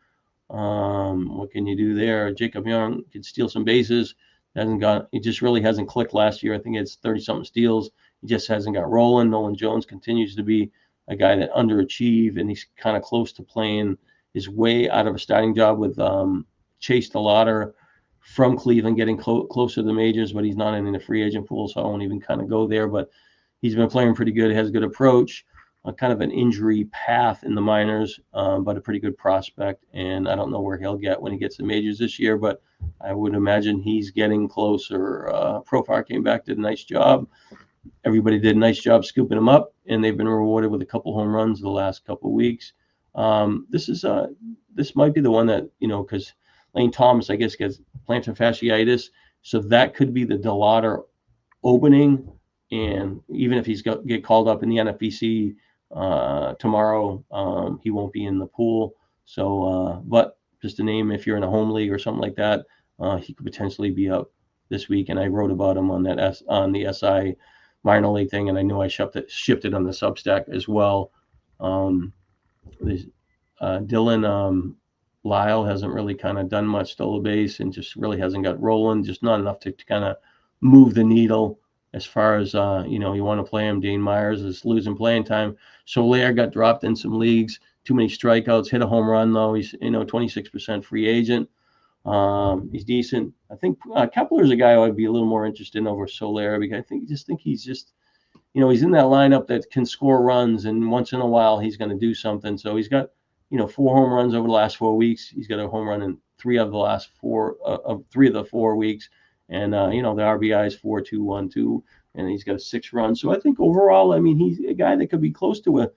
What can you do there? Jacob Young could steal some bases. He just really hasn't clicked last year. I think it's 30-something steals. He just hasn't got rolling. Nolan Jones continues to be a guy that underachieved, and he's kind of close to playing his way out of a starting job with Chase DeLauder from Cleveland, getting closer to the majors, but he's not in the free agent pool, so I won't even kind of go there. But he's been playing pretty good. He has a good approach, kind of an injury path in the minors, but a pretty good prospect. And I don't know where he'll get when he gets to the majors this year, but I would imagine he's getting closer. Profar came back, did a nice job. Everybody did a nice job scooping him up, and they've been rewarded with a couple home runs the last couple of weeks. This might be the one that, because Lane Thomas, I guess, gets plantar fasciitis, so that could be the DeLauder opening. And even if get called up in the NFBC tomorrow, he won't be in the pool. So, but just a name, if you're in a home league or something like that, he could potentially be up this week. And I wrote about him on that on the SI minor league thing, and I know I shipped it on the Substack as well. Dylan Lyle hasn't really kind of done much, stole a base, and just really hasn't got rolling, just not enough to kind of move the needle as far as, you want to play him. Dane Myers is losing playing time. Soler got dropped in some leagues, too many strikeouts, hit a home run, though. He's, 26% free agent. He's decent. I think Kepler's a guy I would be a little more interested in over Soler, because I think he's just, he's in that lineup that can score runs, and once in a while he's going to do something. So he's got, 4 home runs over the last 4 weeks. He's got a home run in 3 of the 4 weeks. And, the RBIs 4-2-1-2, and he's got 6 runs. So I think overall, I mean, he's a guy that could be close to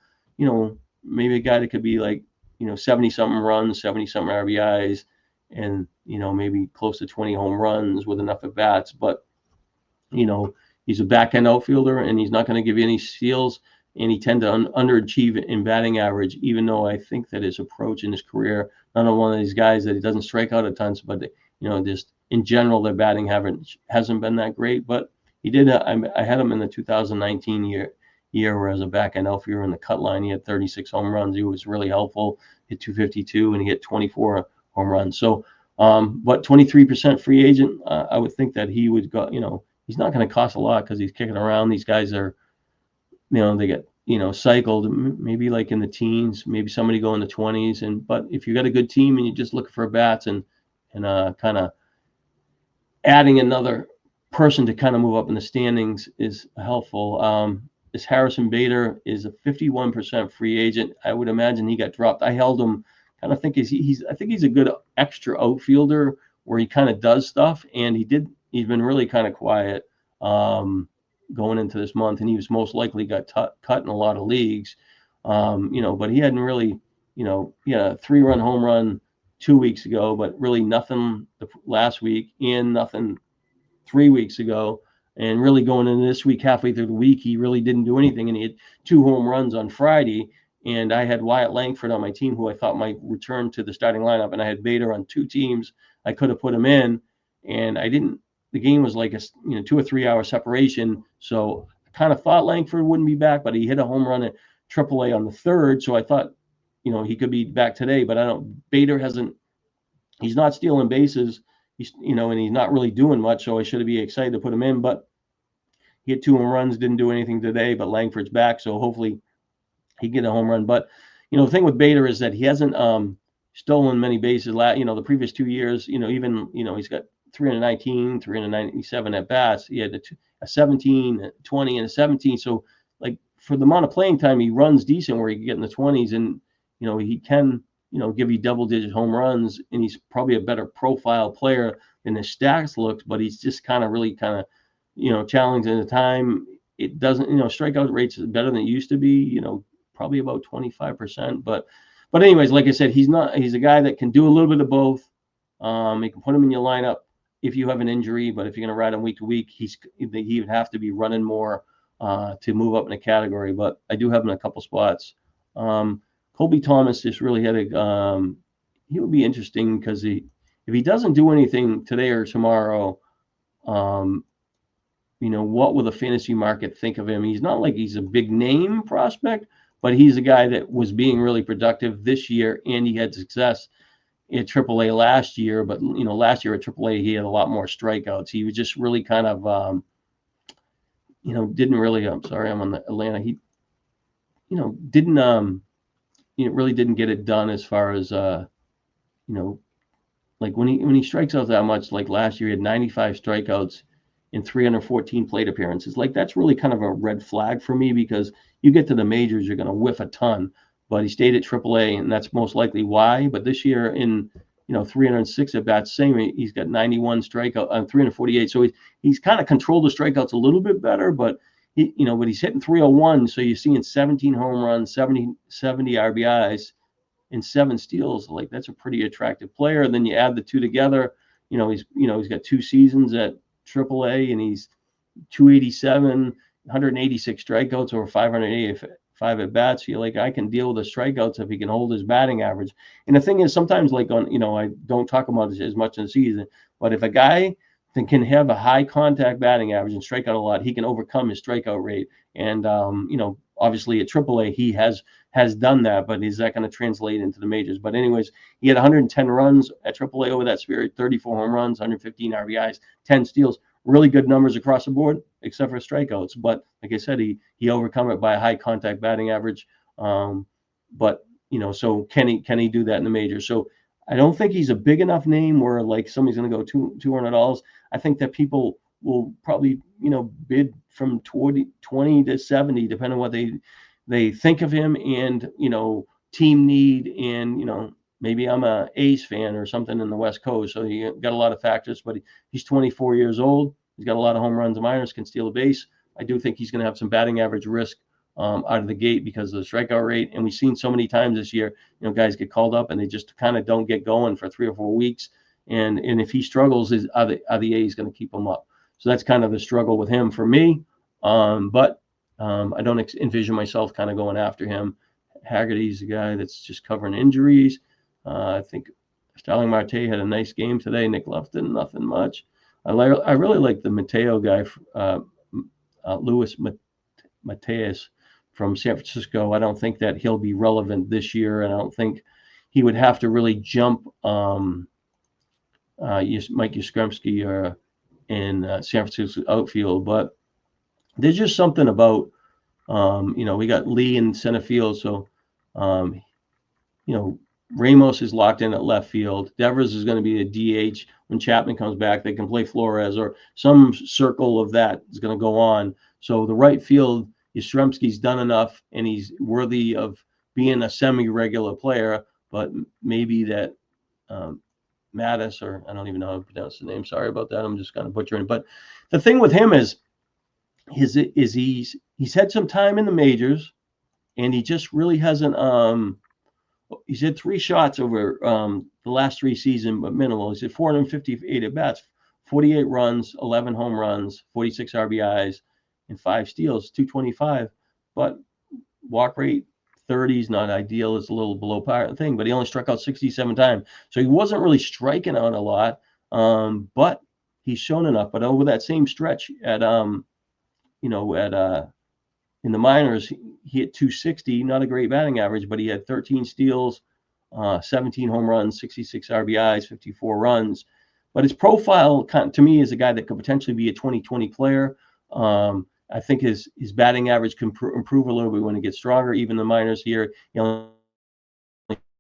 maybe a guy that could be like, 70-something runs, 70-something RBIs, and, maybe close to 20 home runs with enough at bats. But, he's a back end outfielder, and he's not going to give you any steals, and he tend to underachieve in batting average, even though I think that his approach in his career, not only one of these guys that he doesn't strike out a ton, but, just in general, their batting average hasn't been that great. But he did. I had him in the 2019 year where as a back end outfielder in the cut line, he had 36 home runs. He was really helpful. Hit 252 and he hit 24 home runs. So, but 23% free agent. I would think that he would go. He's not going to cost a lot because he's kicking around. These guys are, they get cycled maybe like in the teens, maybe somebody go in the 20s. But if you got a good team and you're just looking for bats and kind of adding another person to kind of move up in the standings is helpful. This Harrison Bader is a 51% free agent. I would imagine he got dropped. I held him. Kind of think I think he's a good extra outfielder where he kind of does stuff, and he's been really kind of quiet going into this month, and he was most likely got cut in a lot of leagues. But he hadn't really, he had a 3-run home run 2 weeks ago, but really nothing last week and nothing 3 weeks ago. And really going into this week, halfway through the week, he really didn't do anything. And he had 2 home runs on Friday. And I had Wyatt Langford on my team, who I thought might return to the starting lineup. And I had Bader on 2 teams. I could have put him in, and I didn't. The game was like a 2 or 3 hour separation. So I kind of thought Langford wouldn't be back, but he hit a home run at AAA on the 3rd. So I thought, he could be back today, but Bader he's not stealing bases. He's, and he's not really doing much. So I should be excited to put him in, but he had 2 home runs, didn't do anything today, but Langford's back. So hopefully he get a home run. But, the thing with Bader is that he hasn't stolen many bases. The previous 2 years, even, he's got 319, 397 at bats. He had a 17, a 20, and a 17. So, like, for the amount of playing time, he runs decent where he can get in the 20s, and, he can, give you double-digit home runs, and he's probably a better profile player than his stats look, but he's just really challenging at the time. It doesn't, strikeout rates is better than it used to be, probably about 25%. But anyways, like I said, he's a guy that can do a little bit of both. You can put him in your lineup if you have an injury, but if you're going to ride him week to week, he would have to be running more to move up in a category. But I do have him in a couple spots. Colby Thomas just really had he would be interesting because if he doesn't do anything today or tomorrow, what will the fantasy market think of him? He's not like he's a big name prospect, but he's a guy that was being really productive this year, and he had success at AAA last year. But, last year at AAA, he had a lot more strikeouts. He was just really kind of, didn't really, I'm sorry, I'm on the Atlanta. He, really didn't get it done as far as, like when he strikes out that much, like last year, he had 95 strikeouts in 314 plate appearances. Like, that's really kind of a red flag for me, because you get to the majors, you're going to whiff a ton. But he stayed at AAA, and that's most likely why. But this year in, 306 at bats, he's got 91 strikeout on 348. So he's kind of controlled the strikeouts a little bit better, but but he's hitting 301. So you're seeing 17 home runs, 70 RBIs, and 7 steals. Like, that's a pretty attractive player. And then you add the two together. He's got 2 seasons at AAA, and he's 287, 186 strikeouts over 585 at bats. You're like, I can deal with the strikeouts if he can hold his batting average. And the thing is, sometimes, like, I don't talk about it as much in the season, but if a guy can have a high contact batting average and strike out a lot, he can overcome his strikeout rate. And obviously at AAA he has done that, but is that going to translate into the majors? But anyways, he had 110 runs at AAA over that period, 34 home runs, 115 RBIs, 10 steals. Really good numbers across the board, except for strikeouts. But like I said, he overcome it by a high contact batting average. But so can he do that in the majors? So I don't think he's a big enough name where like somebody's going to go $200. I think that people will probably bid from 20 to 70, depending on what they think of him and team need, and maybe I'm a A's fan or something in the West Coast, so you got a lot of factors. But he's 24 years old. He's got a lot of home runs and minors, can steal a base. I do think he's going to have some batting average risk out of the gate because of the strikeout rate. And we've seen so many times this year, guys get called up and they just kind of don't get going for 3 or 4 weeks. And if he struggles, are the A's going to keep him up? So that's kind of the struggle with him for me. But I don't envision myself kind of going after him. Haggerty's a guy that's just covering injuries. I think Starling Marte had a nice game today. Nick Lofton, nothing much. I really like the Mateo guy, Luis Mateus from San Francisco. I don't think that he'll be relevant this year, and I don't think he would have to really jump Mike Yastrzemski in San Francisco outfield. But there's just something about, we got Lee in center field, so Ramos is locked in at left field. Devers is going to be a DH when Chapman comes back. They can play Flores, or some circle of that is going to go on. So the right field, Yastrzemski's done enough, and he's worthy of being a semi-regular player. But maybe that Mattis, or I don't even know how to pronounce the name. Sorry about that. I'm just kind of butchering. But the thing with him is he's had some time in the majors, and he just really hasn't. He's had 3 shots over the last 3 seasons, but minimal. He's had 458 at bats, 48 runs, 11 home runs, 46 RBIs, and 5 steals, 225. But walk rate 30 is not ideal. It's a little below par thing, but he only struck out 67 times. So he wasn't really striking out a lot, but he's shown enough. But over that same stretch at in the minors, he hit 260, not a great batting average, but he had 13 steals, 17 home runs, 66 RBIs, 54 runs. But his profile, to me, is a guy that could potentially be a 2020 player. I think his batting average can improve a little bit when he gets stronger. Even the minors here,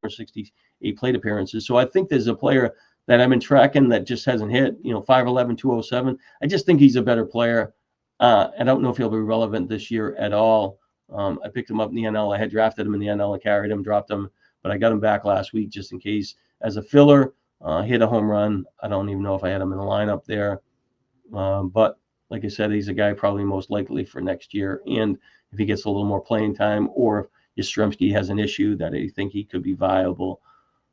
68 plate appearances. So I think there's a player that I've been tracking that just hasn't hit, 5'11", 207. I just think he's a better player. I don't know if he'll be relevant this year at all. I picked him up in the NL. I had drafted him in the NL and carried him, dropped him, but I got him back last week just in case as a filler. Hit a home run. I don't even know if I had him in the lineup there. But like I said, he's a guy probably most likely for next year. And if he gets a little more playing time, or if Yastrzemski has an issue that I think he could be viable.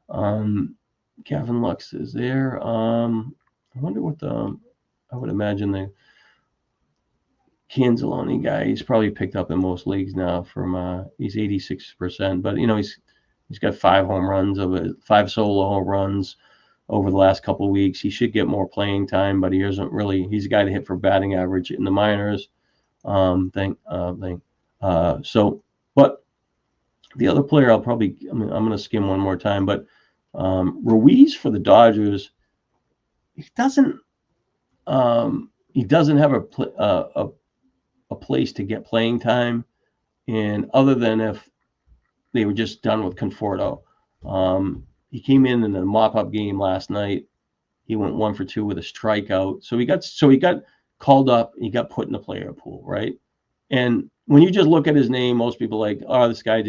Gavin Lux is there. I wonder what I would imagine the Canzaloni guy, he's probably picked up in most leagues now from he's 86%, but he's got 5 home runs over 5 solo home runs over the last couple of weeks. He should get more playing time, but he isn't really. He's a guy to hit for batting average in the minors. So, but the other player I'm going to skim one more time, but Ruiz for the Dodgers, he doesn't have a place to get playing time, and other than if they were just done with Conforto. He came in a mop-up game last night. He went 1 for 2 with a strikeout. So he got called up. And he got put in the player pool, right? And when you just look at his name, most people are like, oh, this guy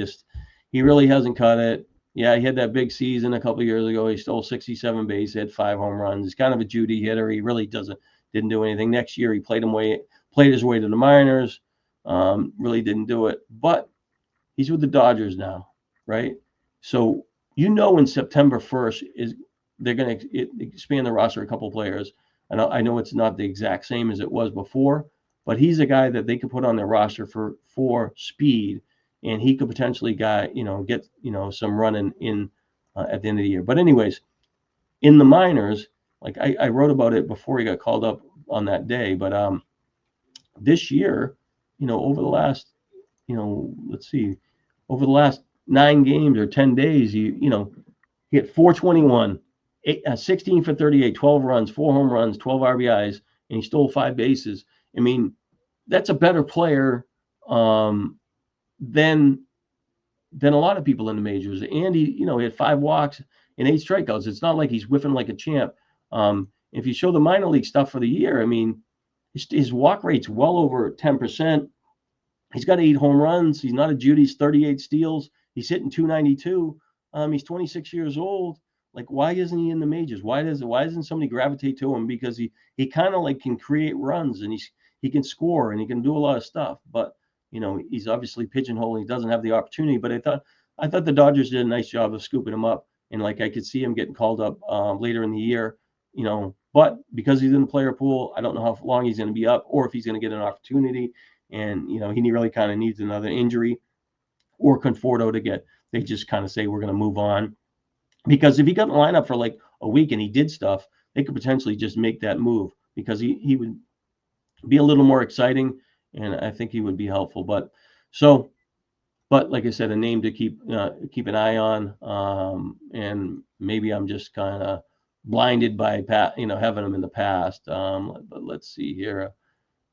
he really hasn't cut it. Yeah, he had that big season a couple of years ago. He stole 67 bases, had 5 home runs. He's kind of a Judy hitter. He really didn't do anything. Next year, he played his way to the minors. Really didn't do it. But he's with the Dodgers now, right? So in September 1st is they're going to expand the roster a couple players. And I know it's not the exact same as it was before, but he's a guy that they could put on their roster for speed, and he could potentially get some running in at the end of the year. But anyways, in the minors, like I wrote about it before he got called up on that day, but this year, over the last, let's see, over the last 9 games or 10 days, he hit 421, 16 for 38, 12 runs, 4 home runs, 12 RBIs, and he stole 5 bases. I mean, that's a better player than a lot of people in the majors. And he had 5 walks and 8 strikeouts. It's not like he's whiffing like a champ. If you show the minor league stuff for the year, I mean, his walk rate's well over 10%. He's got 8 home runs. He's not a Judy's 38 steals. He's hitting 292. He's 26 years old. Like, why isn't he in the majors? Why doesn't somebody gravitate to him? Because he kind of like can create runs, and he can score, and he can do a lot of stuff. But he's obviously pigeonholed. He doesn't have the opportunity. But I thought the Dodgers did a nice job of scooping him up, and like I could see him getting called up later in the year. But because he's in the player pool, I don't know how long he's going to be up, or if he's going to get an opportunity. And he really kind of needs another injury or Conforto to get. They just kind of say we're going to move on, because if he got in the lineup for like a week and he did stuff, they could potentially just make that move, because he would be a little more exciting, and I think he would be helpful. But like I said, a name to keep an eye on, and maybe I'm just kind of blinded by having him in the past. But let's see here.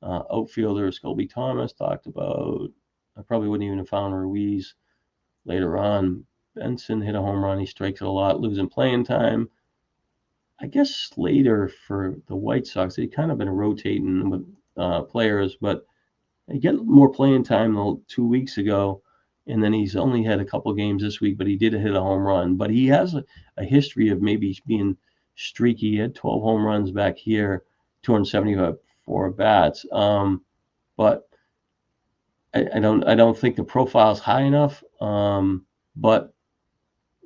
Outfielder Scobie Thomas talked about. I probably wouldn't even have found Ruiz later on. Benson hit a home run. He strikes it a lot, losing playing time. I guess Slater for the White Sox, they've kind of been rotating with players, but he get more playing time than 2 weeks ago, and then he's only had a couple games this week, but he did hit a home run. But he has a history of maybe being streaky. He had 12 home runs back here, 274 bats. But I don't think the profile's high enough. But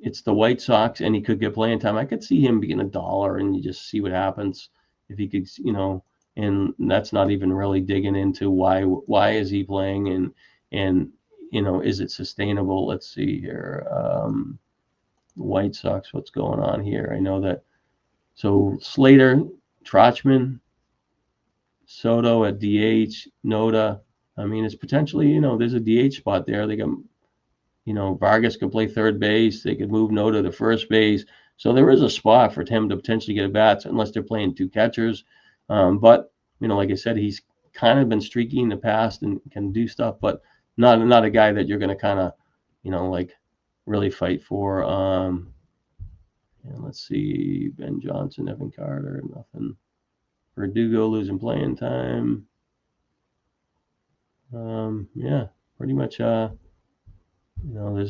it's the White Sox, and he could get playing time. I could see him being $1, and you just see what happens if he could, and that's not even really digging into why is he playing, and is it sustainable? Let's see here. White Sox, what's going on here? I know that. So Slater, Trotman, Soto at DH, Noda. I mean, it's potentially, there's a DH spot there. They got, Vargas could play third base. They could move Noda to first base. So there is a spot for him to potentially get at bats, unless they're playing 2 catchers. But, like I said, he's kind of been streaky in the past and can do stuff, but not a guy that you're going to kind of, like really fight for. And let's see, Ben Johnson, Evan Carter, nothing. Verdugo losing playing time. Yeah, pretty much. There's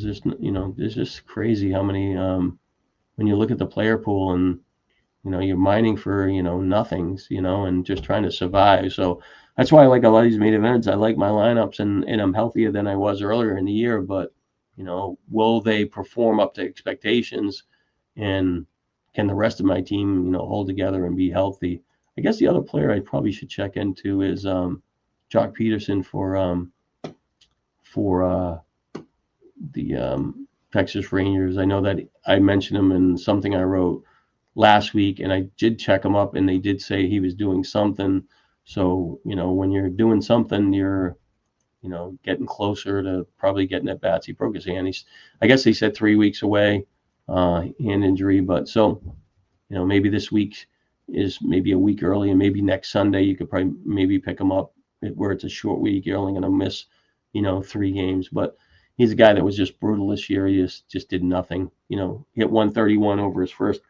just crazy how many. When you look at the player pool, and you're mining for nothings, and just trying to survive. So that's why I like a lot of these main events. I like my lineups, and I'm healthier than I was earlier in the year. But will they perform up to expectations? And can the rest of my team, hold together and be healthy? I guess the other player I probably should check into is Jock Peterson for the Texas Rangers. I know that I mentioned him in something I wrote last week, and I did check him up, and they did say he was doing something. So, when you're doing something, you're, getting closer to probably getting at bats. He broke his hand. I guess they said 3 weeks away, hand injury. But so, maybe this week is maybe a week early, and maybe next Sunday you could probably maybe pick him up where it's a short week. You're only going to miss, 3 games. But he's a guy that was just brutal this year. He just did nothing. Hit 131 over his first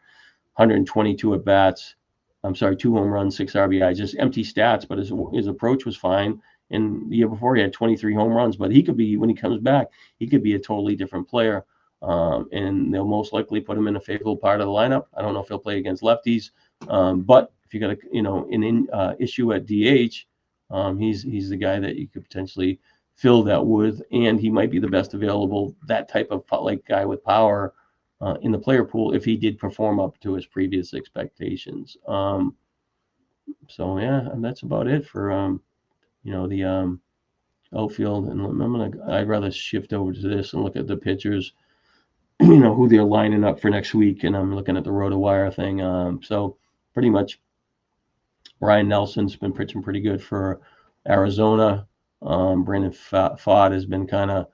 122 at bats. 2 home runs, 6 RBIs, just empty stats, but his approach was fine. And the year before he had 23 home runs, but he could be, when he comes back, he could be a totally different player. And they'll most likely put him in a favorable part of the lineup. I don't know if he'll play against lefties. But if you got an issue at DH, he's the guy that you could potentially fill that with, and he might be the best available, that type of like guy with power in the player pool if he did perform up to his previous expectations. So yeah, and that's about it for the outfield. And I'd rather shift over to this and look at the pitchers, who they're lining up for next week. And I'm looking at the RotoWire thing. So pretty much Ryan Nelson's been pitching pretty good for Arizona. Brandon Pfaadt has been kind of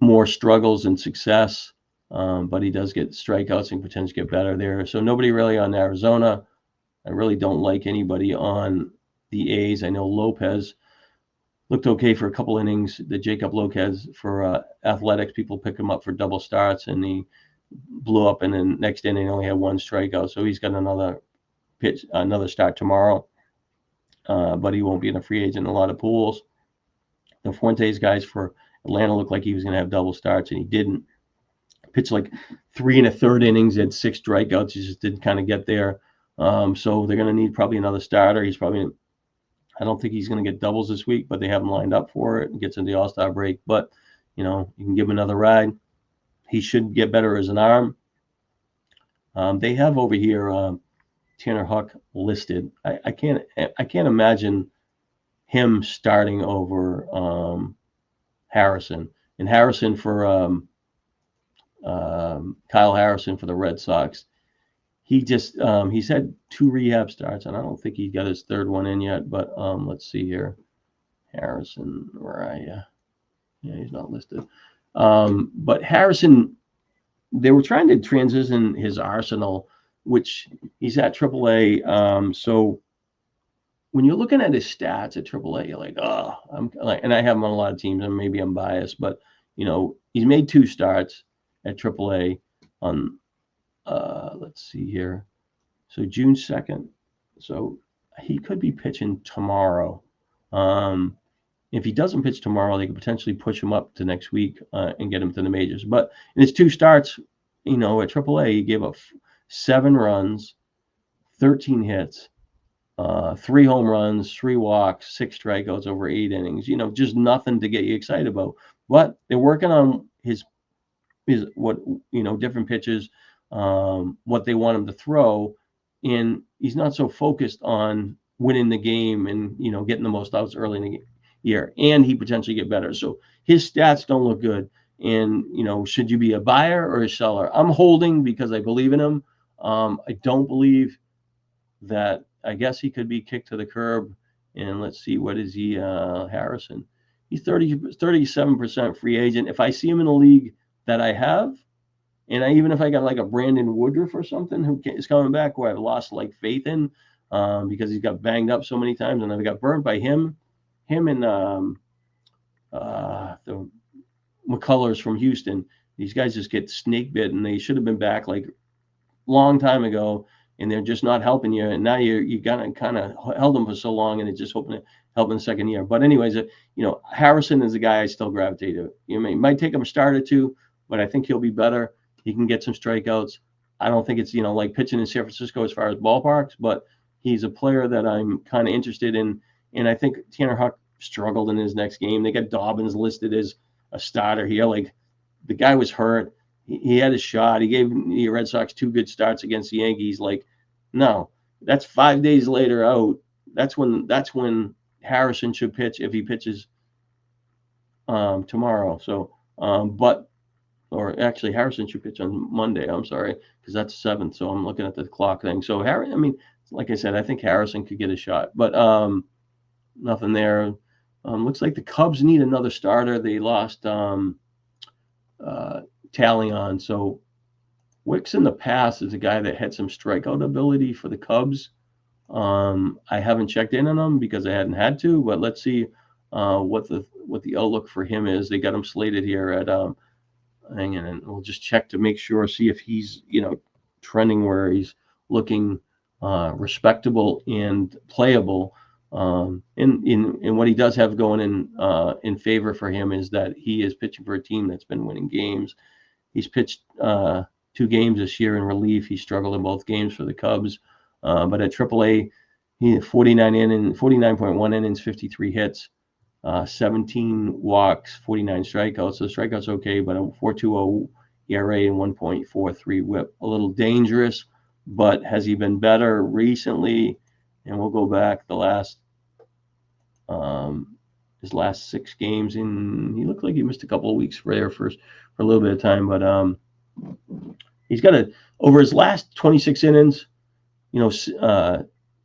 more struggles and success, but he does get strikeouts and potentially get better there. So nobody really on Arizona. I really don't like anybody on the A's. I know Lopez looked okay for a couple innings. The Jacob Lopez for Athletics, people pick him up for double starts, and he blew up. And then next inning, he only had one strikeout. So he's got another start tomorrow. But he won't be in a free agent in a lot of pools. The Fuentes guys for Atlanta looked like he was going to have double starts, and he didn't. Pitched like 3 1/3 innings, had 6 strikeouts. He just didn't kind of get there. So they're going to need probably another starter. I don't think he's going to get doubles this week, but they have him lined up for it and gets into the All-Star break. But, you can give him another ride. He should get better as an arm. They have over here Tanner Houck listed. I can't imagine him starting over Harrison. And Harrison for Kyle Harrison for the Red Sox. He's had 2 rehab starts, and I don't think he got his 3rd one in yet. But let's see here, Harrison, where are you? Yeah, he's not listed. But Harrison, they were trying to transition his arsenal, which he's at AAA. So when you're looking at his stats at AAA, you're like, oh, and I have him on a lot of teams, and maybe I'm biased, but he's made 2 starts at AAA on. Let's see here. So June 2nd. So he could be pitching tomorrow. If he doesn't pitch tomorrow, they could potentially push him up to next week and get him to the majors. But in his 2 starts, at AAA, he gave up 7 runs, 13 hits, 3 home runs, 3 walks, 6 strikeouts over 8 innings. Just nothing to get you excited about. But they're working on his different pitches. What they want him to throw, and he's not so focused on winning the game and getting the most outs early in the year, and he potentially get better. So his stats don't look good. And should you be a buyer or a seller? I'm holding because I believe in him. I don't believe that. I guess he could be kicked to the curb. And let's see, what is he? Harrison. He's 37% free agent. If I see him in a league that I have, and even if I got like a Brandon Woodruff or something who is coming back, who I've lost like faith in because he's got banged up so many times, and I got burnt by him and the McCullers from Houston. These guys just get snake bit, and they should have been back like long time ago, and they're just not helping you. And now you got to kind of held them for so long, and it's just hoping to help in the second year. But anyways, Harrison is a guy I still gravitate to. Might take him a start or 2, but I think he'll be better. He can get some strikeouts. I don't think it's, like pitching in San Francisco as far as ballparks, but he's a player that I'm kind of interested in. And I think Tanner Houck struggled in his next game. They got Dobbins listed as a starter here. Like, the guy was hurt. He had a shot. He gave the Red Sox 2 good starts against the Yankees. Like, no, that's 5 days later out. That's when Harrison should pitch if he pitches tomorrow. So, or actually, Harrison should pitch on Monday. I'm sorry, because that's 7th. So I'm looking at the clock thing. So like I said, I think Harrison could get a shot, but nothing there. Looks like the Cubs need another starter. They lost Talion. So Wicks in the past is a guy that had some strikeout ability for the Cubs. I haven't checked in on him because I hadn't had to, but let's see what the outlook for him is. They got him slated here at hang on, and we'll just check to make sure, see if he's trending where he's looking respectable and playable. In what he does have going in favor for him is that he is pitching for a team that's been winning games. He's pitched 2 games this year in relief. He struggled in both games for the Cubs, but at AAA, he had 49.1 innings, 53 hits. 17 walks, 49 strikeouts. So strikeouts okay, but a 4.20 ERA and 1.43 whip. A little dangerous, but has he been better recently? And we'll go back the last his last 6 games, and he looked like he missed a couple of weeks for a little bit of time, but he's got over his last 26 innings,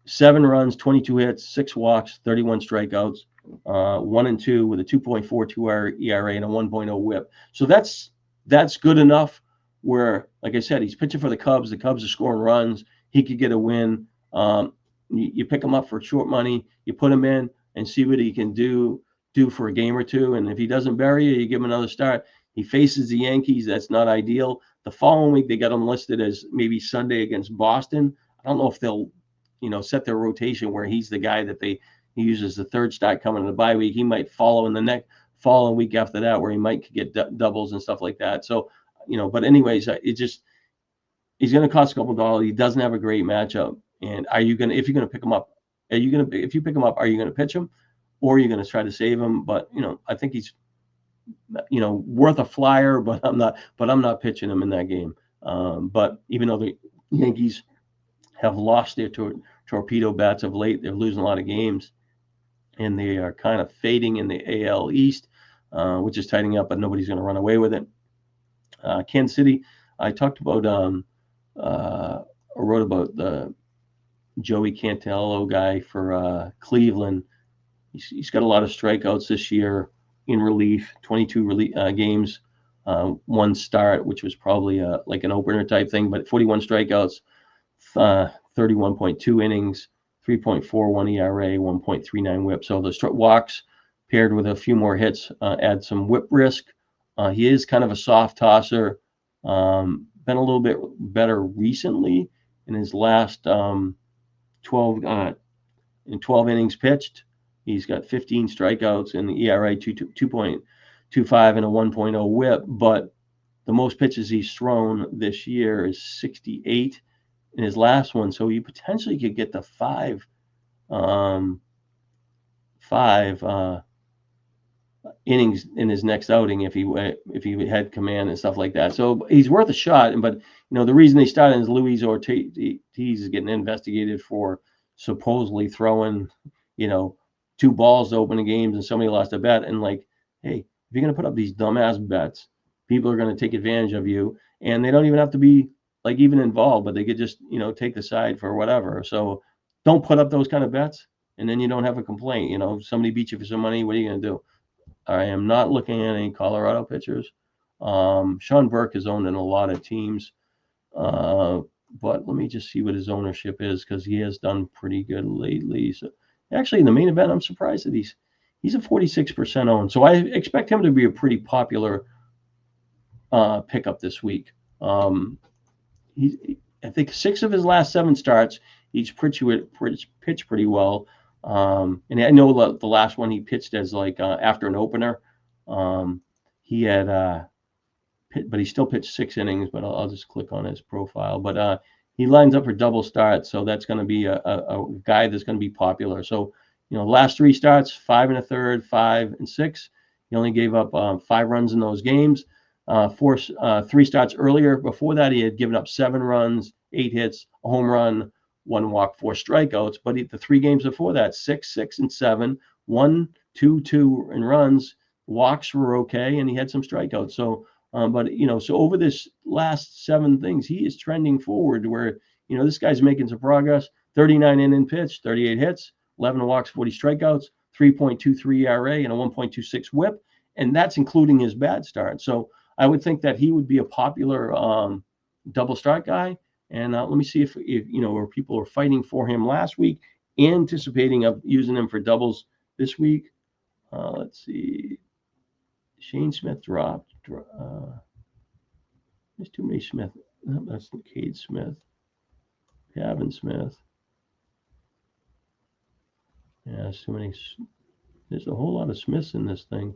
7 runs, 22 hits, 6 walks, 31 strikeouts, 1-2 with a 2.42 ERA and a 1.0 whip. So that's good enough where, like I said, he's pitching for the Cubs. The Cubs are scoring runs. He could get a win. You pick him up for short money. You put him in and see what he can do for a game or two. And if he doesn't bury you, you give him another start. He faces the Yankees. That's not ideal. The following week, they got him listed as maybe Sunday against Boston. I don't know if they'll, set their rotation where he's the guy that he uses the third start coming in the bye week. He might follow in the next following week after that, where he might get doubles and stuff like that. So, but anyways, he's going to cost a couple dollars. He doesn't have a great matchup. And if you're going to pick him up, if you pick him up, are you going to pitch him, or are you going to try to save him? But, I think he's, worth a flyer, but I'm not pitching him in that game. But even though the Yankees have lost their torpedo bats of late, they're losing a lot of games, and they are kind of fading in the AL East, which is tightening up, but nobody's going to run away with it. Kansas City, I talked about, or wrote about the Joey Cantello guy for Cleveland. He's got a lot of strikeouts this year in relief, 22 games, 1 start, which was probably like an opener type thing, but 41 strikeouts, 31.2 innings, 3.41 ERA, 1.39 whip. So the walks paired with a few more hits add some whip risk. He is kind of a soft tosser. Been a little bit better recently in his last 12 innings pitched. He's got 15 strikeouts and the ERA 2.25 and a 1.0 whip. But the most pitches he's thrown this year is 68 in his last one. So he potentially could get to 5 innings in his next outing if he had command and stuff like that. So he's worth a shot. But the reason they started is Luis Ortiz is getting investigated for supposedly throwing 2 balls to open the games, and somebody lost a bet. And hey, if you're going to put up these dumbass bets, people are going to take advantage of you, and they don't even have to be even involved, but they could just take the side for whatever. So don't put up those kind of bets, and then you don't have a complaint. Somebody beat you for some money. What are you going to do? I am not looking at any Colorado pitchers. Sean Burke is owned in a lot of teams, but let me just see what his ownership is, because he has done pretty good lately. So actually, in the main event, I'm surprised that he's a 46% owned. So I expect him to be a pretty popular pickup this week. I think 6 of his last 7 starts, he's pitched pretty well. And I know the last one he pitched as after an opener. He had, but he still pitched 6 innings. But I'll just click on his profile. But he lines up for double starts, so that's going to be a guy that's going to be popular. So last 3 starts, 5 1/3, 5 and 6. He only gave up 5 runs in those games. 3 starts earlier. Before that, he had given up 7 runs, 8 hits, a home run, 1 walk, 4 strikeouts. But the 3 games before that, 6, 6, and 7, 1, 2, 2 in runs. Walks were okay, and he had some strikeouts. So, so over this last 7 things, he is trending forward where, this guy's making some progress. 39 inning pitch, 38 hits, 11 walks, 40 strikeouts, 3.23 ERA, and a 1.26 whip. And that's including his bad start. So I would think that he would be a popular double start guy. And let me see if where people are fighting for him last week, anticipating of using him for doubles this week. Let's see. Shane Smith dropped. There's too many Smith. No, that's Cade Smith. Gavin Smith. Yeah, there's too many. There's a whole lot of Smiths in this thing.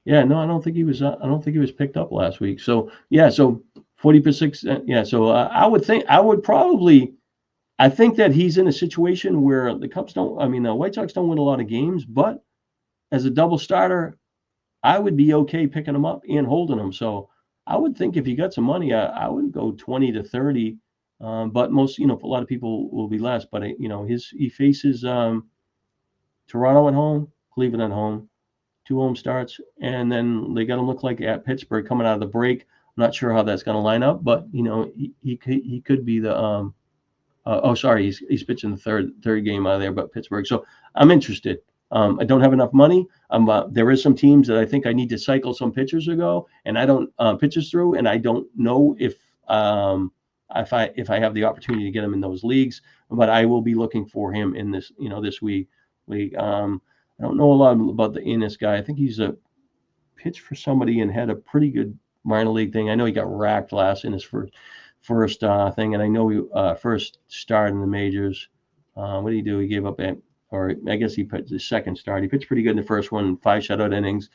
Yeah, no, I don't think he was. I don't think he was picked up last week. So yeah, so 40%. Yeah, so I think that he's in a situation where the White Sox don't win a lot of games, but as a double starter, I would be okay picking him up and holding him. So I would think if you got some money, I would go 20 to 30. But most, a lot of people will be less. But he faces Toronto at home, Cleveland at home, 2 home starts, and then they got to look like at Pittsburgh coming out of the break. I'm not sure how that's going to line up, but he could be the sorry, he's pitching the third game out of there, but Pittsburgh. So I'm interested. I don't have enough money. There is some teams that I think I need to cycle some pitchers ago, and I don't pitchers through, and I don't know if I have the opportunity to get him in those leagues. But I will be looking for him in this week. I don't know a lot about the Ennis guy. I think he's a pitch for somebody and had a pretty good minor league thing. I know he got racked last in his first thing, and I know he first start in the majors. What did he do? He gave up or I guess he pitched his second start. He pitched pretty good in the first one, 5 shutout innings,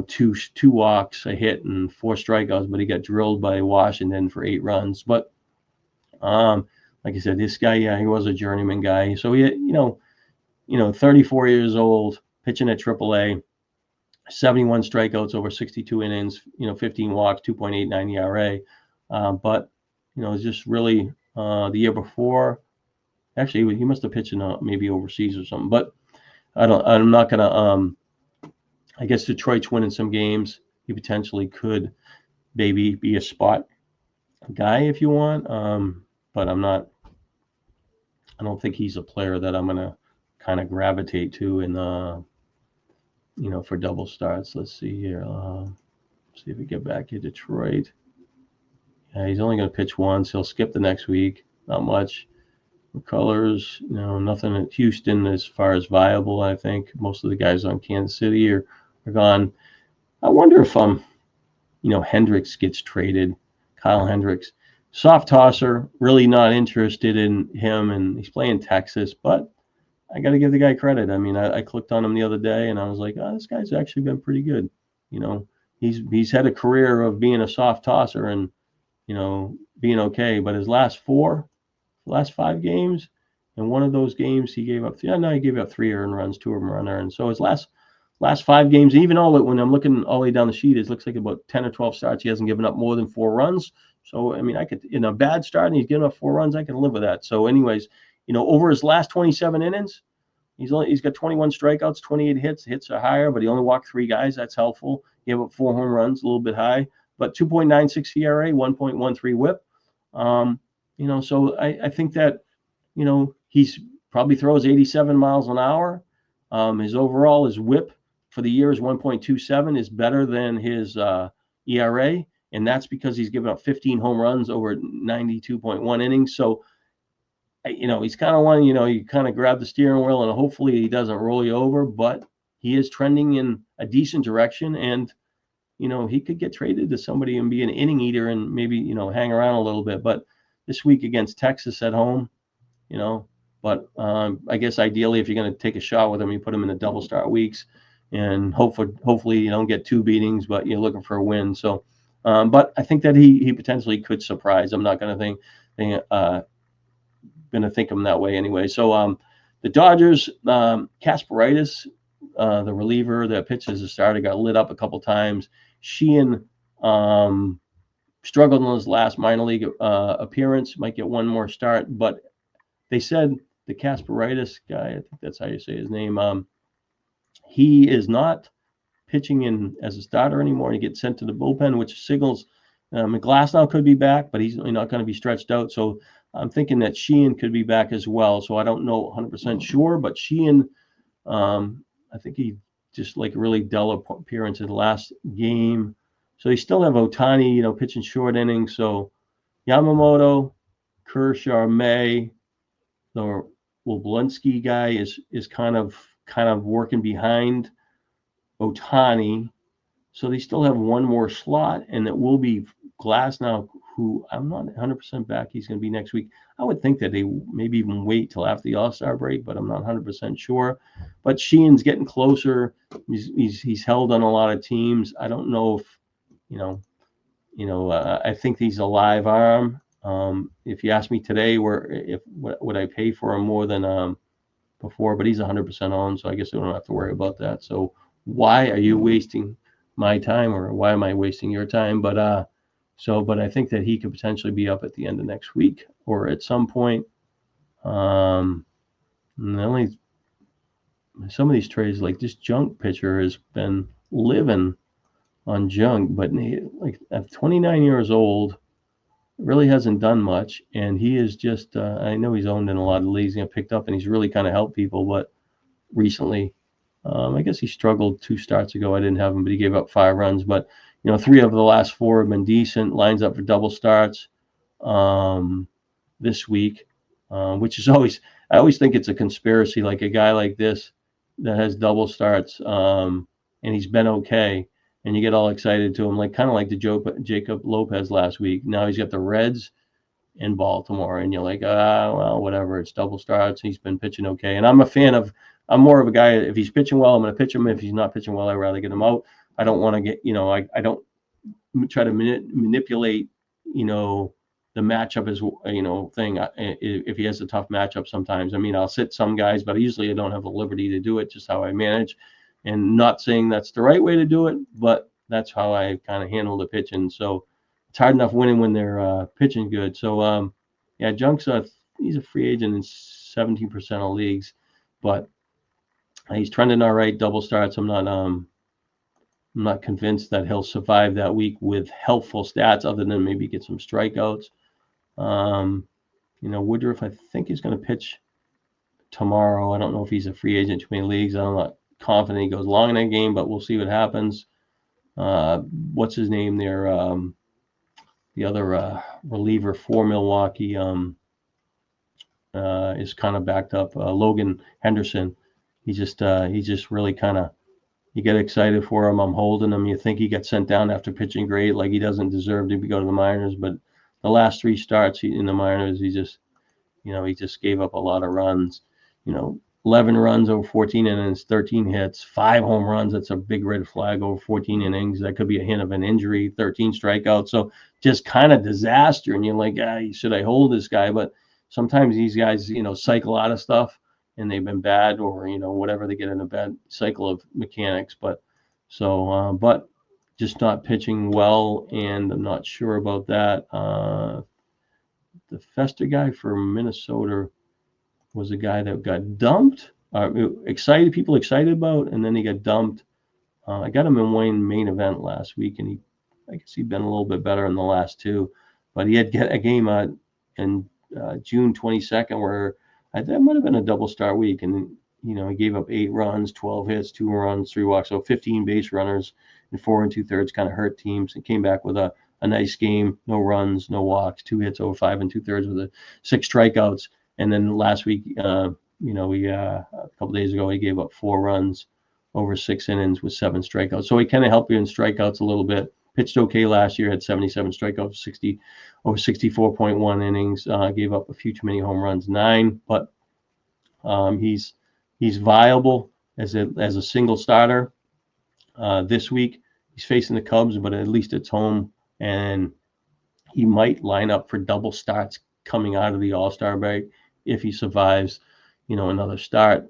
two walks, a hit, and 4 strikeouts. But he got drilled by Washington for 8 runs. But like I said, this guy, yeah, he was a journeyman guy. So he, 34 years old, pitching at AAA. 71 strikeouts over 62 innings, 15 walks, 2.89 ERA. But, it's just really the year before. Actually, he must have pitched in maybe overseas or something. But I'm not going to, I guess Detroit's winning some games. He potentially could maybe be a spot guy if you want. But I don't think he's a player that I'm going to kind of gravitate to in for double starts. Let's see here. See if we get back to Detroit. Yeah, he's only going to pitch once. He'll skip the next week. Not much. Colors, nothing at Houston as far as viable. I think most of the guys on Kansas City are gone. I wonder if Hendricks gets traded. Kyle Hendricks, soft tosser. Really not interested in him, and he's playing Texas, but I got to give the guy credit. I mean, I clicked on him the other day, and I was like, oh, this guy's actually been pretty good. He's had a career of being a soft tosser and being okay. But his last 5 games, and one of those games he gave up. He gave up 3 earned runs, 2 of them were unearned. So his last 5 games, even when I'm looking all the way down the sheet, it looks like about 10 or 12 starts he hasn't given up more than 4 runs. So I mean, I could in a bad start and he's giving up 4 runs, I can live with that. So anyways, over his last 27 innings, he's got 21 strikeouts, 28 hits. Hits are higher, but he only walked 3 guys. That's helpful. He gave up 4 home runs, a little bit high, but 2.96 ERA, 1.13 WHIP. So I think that he's probably throws 87 miles an hour. His WHIP for the year is 1.27, is better than his ERA, and that's because he's given up 15 home runs over 92.1 innings. So he's kind of one, you kind of grab the steering wheel and hopefully he doesn't roll you over, but he is trending in a decent direction, and he could get traded to somebody and be an inning eater and maybe hang around a little bit. But this week against Texas at home, but I guess ideally if you're going to take a shot with him, you put him in the double start weeks, and hopefully you don't get 2 beatings, but you're looking for a win. So but I think that he potentially could surprise. I'm not going to think of him that way anyway. So the Dodgers, Kasparaitis, the reliever that pitches the starter, got lit up a couple times. Sheehan struggled in his last minor league appearance, might get one more start, but they said the Kasparaitis guy, I think that's how you say his name, he is not pitching in as a starter anymore. He gets sent to the bullpen, which signals Glasnow could be back, but he's not going to be stretched out. So I'm thinking that Sheehan could be back as well. So I don't know 100% sure, but Sheehan, I think he just really dull appearance in the last game. So they still have Ohtani, pitching short innings. So Yamamoto, Kershaw, May, the Woblinski guy is kind of working behind Ohtani. So they still have one more slot, and it will be Glasnow, who I'm not 100% back. He's going to be next week. I would think that they maybe even wait till after the All-Star break, but I'm not 100% sure. But Sheehan's getting closer. He's held on a lot of teams. I don't know if, I think he's a live arm. If you ask me today, would I pay for him more than before? But he's 100% owned, so I guess I don't have to worry about that. So why are you wasting my time, or why am I wasting your time? But but I think that he could potentially be up at the end of next week or at some point. And some of these trades, like this Junk pitcher has been living on Junk, but like at 29 years old, really hasn't done much, and he is just I know he's owned in a lot of leagues and picked up, and he's really kind of helped people. But recently, I guess he struggled 2 starts ago. I didn't have him, but he gave up 5 runs. But 3 of the last 4 have been decent. Lines up for double starts this week, which is I always think it's a conspiracy. Like a guy like this that has double starts, and he's been okay, and you get all excited to him, like kind of like the Jacob Lopez last week. Now he's got the Reds in Baltimore, and you're like, well, whatever. It's double starts. He's been pitching okay, and I'm more of a guy. If he's pitching well, I'm going to pitch him. If he's not pitching well, I'd rather get him out. I don't want to get, I don't try to manipulate, the matchup is, thing. If he has a tough matchup, sometimes, I'll sit some guys, but usually I don't have the liberty to do it. Just how I manage, and not saying that's the right way to do it, but that's how I kind of handle the pitching. So it's hard enough winning when they're pitching good. So yeah, Junk's he's a free agent in 17% of leagues, but he's trending all right. Double starts. I'm not convinced that he'll survive that week with helpful stats, other than maybe get some strikeouts. Woodruff, I think he's going to pitch tomorrow. I don't know if he's a free agent too many leagues. I'm not confident he goes long in that game, but we'll see what happens. What's his name there? The other reliever for Milwaukee is kind of backed up. Logan Henderson. He's just really kind of, you get excited for him. I'm holding him. You think he got sent down after pitching great, like he doesn't deserve to go to the minors. But the last 3 starts in the minors, he just gave up a lot of runs. 11 runs over 14 innings, 13 hits, 5 home runs. That's a big red flag over 14 innings. That could be a hint of an injury. 13 strikeouts. So just kind of disaster. And you're like, should I hold this guy? But sometimes these guys, cycle out of stuff, and they've been bad, or whatever, they get in a bad cycle of mechanics. But but just not pitching well, and I'm not sure about that. The Fester guy for Minnesota was a guy that got dumped. People excited about, and then he got dumped. I got him in Wayne main event last week, and I guess he'd been a little bit better in the last 2, but he had a game in June 22nd where that might have been a double start week, and he gave up 8 runs, 12 hits, 2 runs, 3 walks, so 15 base runners in 4 2/3, kind of hurt teams, and came back with a nice game, no runs, no walks, 2 hits over 5 2/3 with 6 strikeouts. And then last week, a couple days ago, he gave up 4 runs over 6 innings with 7 strikeouts. So he kind of helped you in strikeouts a little bit. Pitched okay last year, had 77 strikeouts, over 64.1 innings. Gave up a few too many home runs, 9. But he's viable as a single starter. This week he's facing the Cubs, but at least it's home, and he might line up for double starts coming out of the All-Star break if he survives, another start.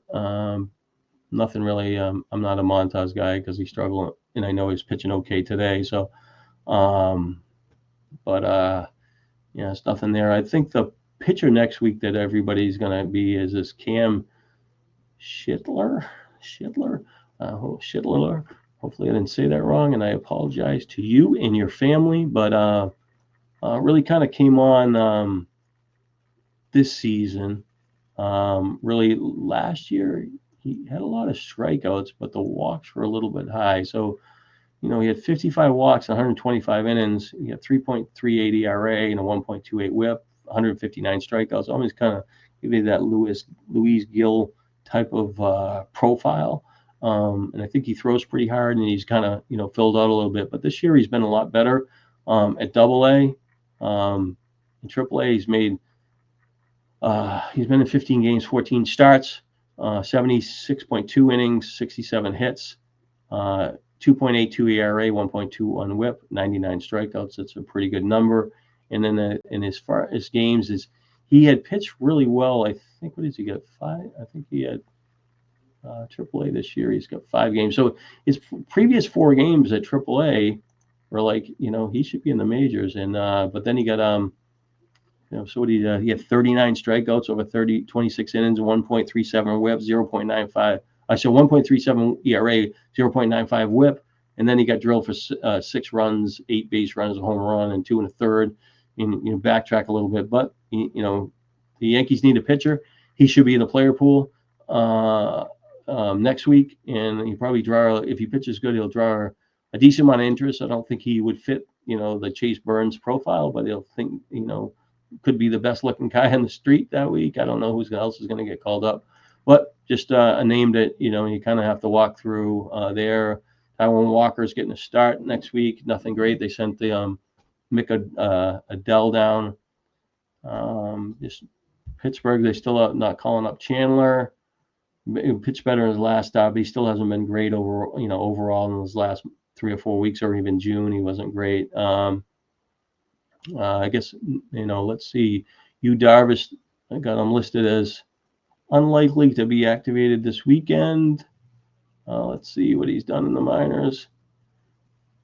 Nothing really. I'm not a Montas guy because he's struggling, and I know he's pitching okay today. So, it's nothing there. I think the pitcher next week that everybody's going to be is this Cam Schindler. Hopefully I didn't say that wrong, and I apologize to you and your family. But really kind of came on this season. Really last year he had a lot of strikeouts, but the walks were a little bit high. So, he had 55 walks, 125 innings. He had 3.38 ERA and a 1.28 WHIP, 159 strikeouts. Almost kind of give you that Luis Gil type of profile. And I think he throws pretty hard, and he's kind of, filled out a little bit. But this year he's been a lot better at Double-A. In Triple-A, he's been in 15 games, 14 starts, 76.2 innings, 67 hits, 2.82 ERA, 1.21 WHIP, 99 strikeouts. That's a pretty good number. And then in as far as games, he had pitched really well. I think, what did he get? 5? I think he had AAA this year. He's got 5 games. So his previous 4 games at AAA were like, he should be in the majors. And but then he got so what he had 39 strikeouts over 26 innings, 1.37 whip, 0.95. So 1.37 ERA, 0.95 whip, and then he got drilled for 6 runs, 8 base runs, a home run, and 2 1/3. And backtrack a little bit, but the Yankees need a pitcher. He should be in the player pool next week, and he probably if he pitches good, he'll draw a decent amount of interest. I don't think he would fit the Chase Burns profile, but he'll think could be the best looking guy on the street that week. I don't know who else is going to get called up, but just a name that you kind of have to walk through there. Taiwan Walker's getting a start next week. Nothing great. They sent the Mick Adele down. Just Pittsburgh, they still not calling up Chandler. He pitched better in his last stop, but he still hasn't been great overall in his last 3 or 4 weeks, or even June. He wasn't great. I guess let's see. Darvish, I got him listed as unlikely to be activated this weekend. Let's see what he's done in the minors.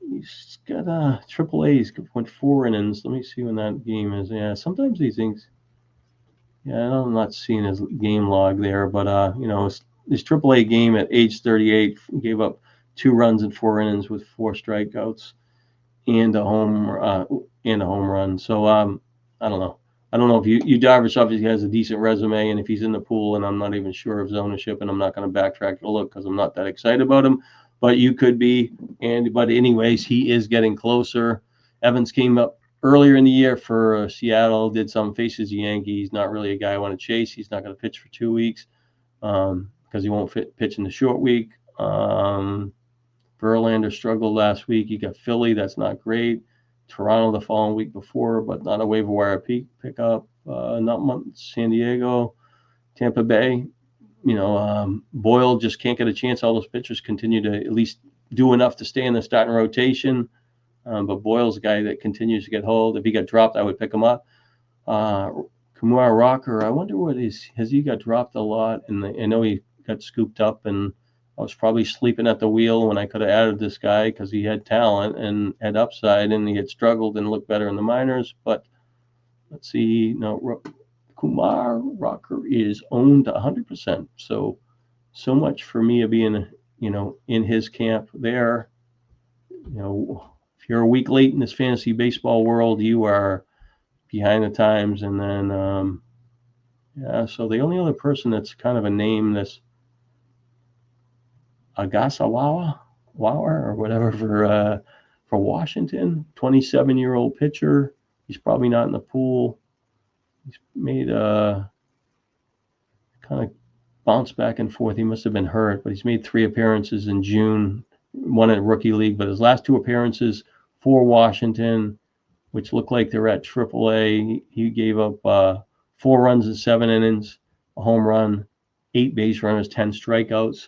He's got AAA. He's went 4 innings. Let me see when that game is. Yeah, sometimes these things. Yeah, I'm not seeing his game log there, but his AAA game at age 38 gave up 2 runs in 4 innings with 4 strikeouts and a home run. So I don't know. I don't know if Darvish obviously has a decent resume, and if he's in the pool, and I'm not even sure of his ownership, and I'm not going to backtrack to look because I'm not that excited about him. But you could be, but anyways, he is getting closer. Evans came up earlier in the year for Seattle, did some, faces the Yankees. Not really a guy I want to chase. He's not going to pitch for 2 weeks because he won't pitch in the short week. Verlander struggled last week. You got Philly, that's not great. Toronto the following week before, but not a waiver wire pickup. Not much. San Diego, Tampa Bay. Boyle just can't get a chance. All those pitchers continue to at least do enough to stay in the starting rotation. But Boyle's a guy that continues to get hold. If he got dropped, I would pick him up. Kumar Rocker, I wonder has he got dropped a lot? And I know he got scooped up, and I was probably sleeping at the wheel when I could have added this guy because he had talent and had upside, and he had struggled and looked better in the minors. But let's see. No, Kumar Rocker is owned 100%. So much for me of being, in his camp there. If you're a week late in this fantasy baseball world, you are behind the times. And then, so the only other person that's kind of a name, this Agasawa or whatever for Washington, 27-year-old pitcher. He's probably not in the pool. He's made kind of bounce back and forth. He must have been hurt, but he's made 3 appearances in June, 1 at rookie league. But his last 2 appearances for Washington, which look like they're at AAA, he gave up 4 runs in 7 innings, a home run, 8 base runners, 10 strikeouts.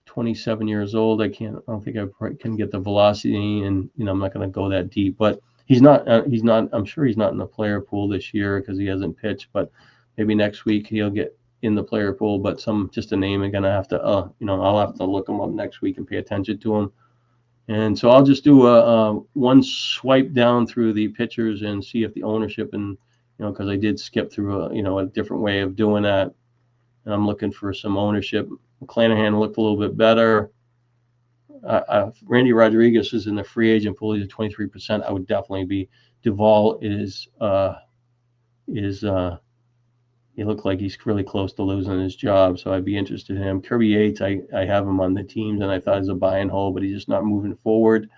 27 years old. I don't think I can get the velocity, and I'm not going to go that deep. But he's not. I'm sure he's not in the player pool this year because he hasn't pitched. But maybe next week he'll get in the player pool. But just a name. I'm gonna have to. I'll have to look him up next week and pay attention to him. And so I'll just do a one swipe down through the pitchers and see if the ownership, and because I did skip through a different way of doing that, and I'm looking for some ownership. McClanahan looked a little bit better. Randy Rodriguez is in the free agent pool. He's at 23%. I would definitely be. Duvall is he looked like he's really close to losing his job, so I'd be interested in him. Kirby Yates, I have him on the teams, and I thought he was a buy and hold, but he's just not moving forward.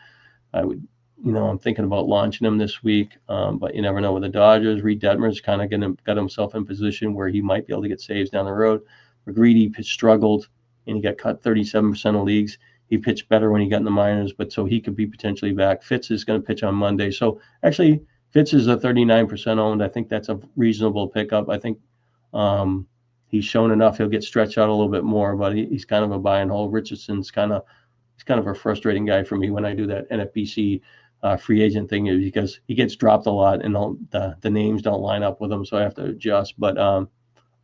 I would, I'm thinking about launching him this week, but you never know with the Dodgers. Reed Detmer's kind of got himself in position where he might be able to get saves down the road. McGreedy struggled, and he got cut 37% of leagues. He pitched better when he got in the minors, but so he could be potentially back. Fitz is going to pitch on Monday. So actually, Fitz is a 39% owned. I think that's a reasonable pickup. I think he's shown enough. He'll get stretched out a little bit more, but he's kind of a buy and hold. Richardson's kind of a frustrating guy for me when I do that NFBC free agent thing, because he gets dropped a lot and the names don't line up with him, so I have to adjust. But I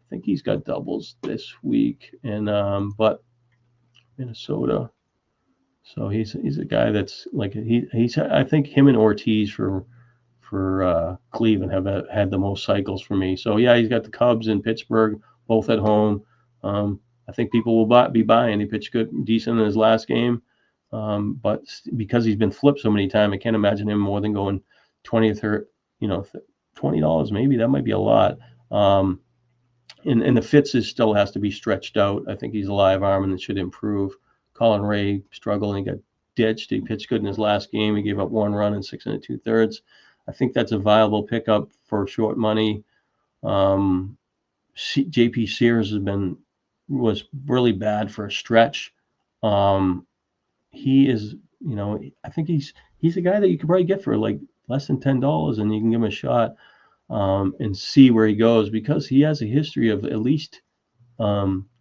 think he's got doubles this week, and but Minnesota. So he's a guy that's like he's I think him and Ortiz for Cleveland have had the most cycles for me. So yeah, he's got the Cubs and Pittsburgh both at home. I think people will be buying. He pitched good, decent in his last game, but because he's been flipped so many times, I can't imagine him more than going 20 or 30, $20 maybe. That might be a lot. And the Fitz still has to be stretched out. I think he's a live arm and it should improve. Colin Ray struggling. He got ditched. He pitched good in his last game. He gave up 1 run in 6 2/3. I think that's a viable pickup for short money. JP Sears was really bad for a stretch. He is, I think he's a guy that you could probably get for like less than $10, and you can give him a shot and see where he goes, because he has a history of at least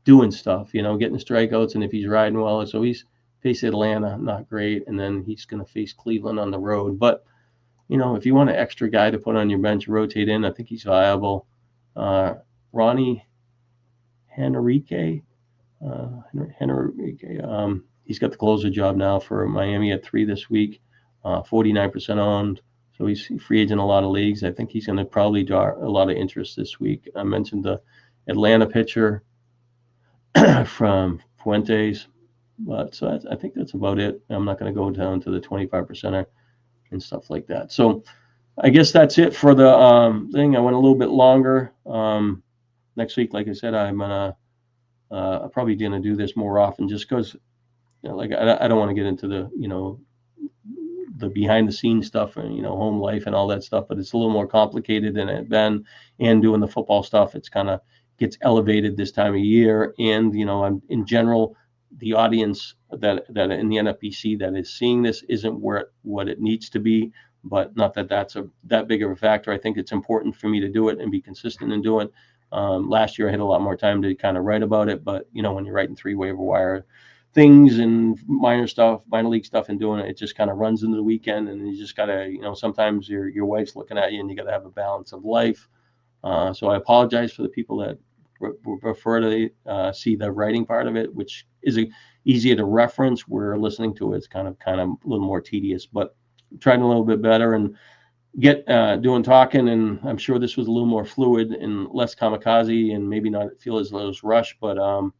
doing stuff, getting strikeouts, and if he's riding well. So he's faced Atlanta, not great, and then he's going to face Cleveland on the road. But if you want an extra guy to put on your bench, rotate in, I think he's viable. Ronnie Henrique, he's got the closer job now for Miami at 3 this week, 49% owned. So he's free agent in a lot of leagues. I think he's going to probably draw a lot of interest this week. I mentioned the Atlanta pitcher from Fuentes, but so I think that's about it. I'm not going to go down to the 25%er and stuff like that. So I guess that's it for the thing. I went a little bit longer. Next week, like I said, I'm probably going to do this more often, just because, like I don't want to get into the the behind the scenes stuff and home life and all that stuff, but it's a little more complicated than it been. And doing the football stuff, it's kind of gets elevated this time of year. And I'm in general, the audience that in the NFBC that is seeing this isn't what it needs to be. But not that that's that big of a factor. I think it's important for me to do it and be consistent in doing it. Last year I had a lot more time to kind of write about it, but when you're writing 3 waiver wire things and minor league stuff and doing it, it just kind of runs into the weekend, and you just gotta, sometimes your wife's looking at you and you gotta have a balance of life. So I apologize for the people that prefer to see the writing part of it, which is easier to reference, where listening to it's kind of a little more tedious, but I'm trying a little bit better and get doing talking. And I'm sure this was a little more fluid and less kamikaze, and maybe not feel as though it's rushed, but I'm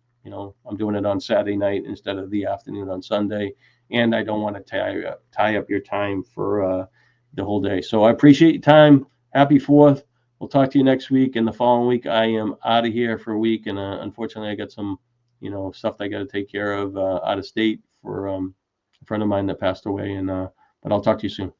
doing it on Saturday night instead of the afternoon on Sunday, and I don't want to tie up your time for the whole day. So I appreciate your time. Happy 4th. We'll talk to you next week, and the following week I am out of here for a week, and unfortunately I got some stuff that I got to take care of out of state for a friend of mine that passed away, and but I'll talk to you soon.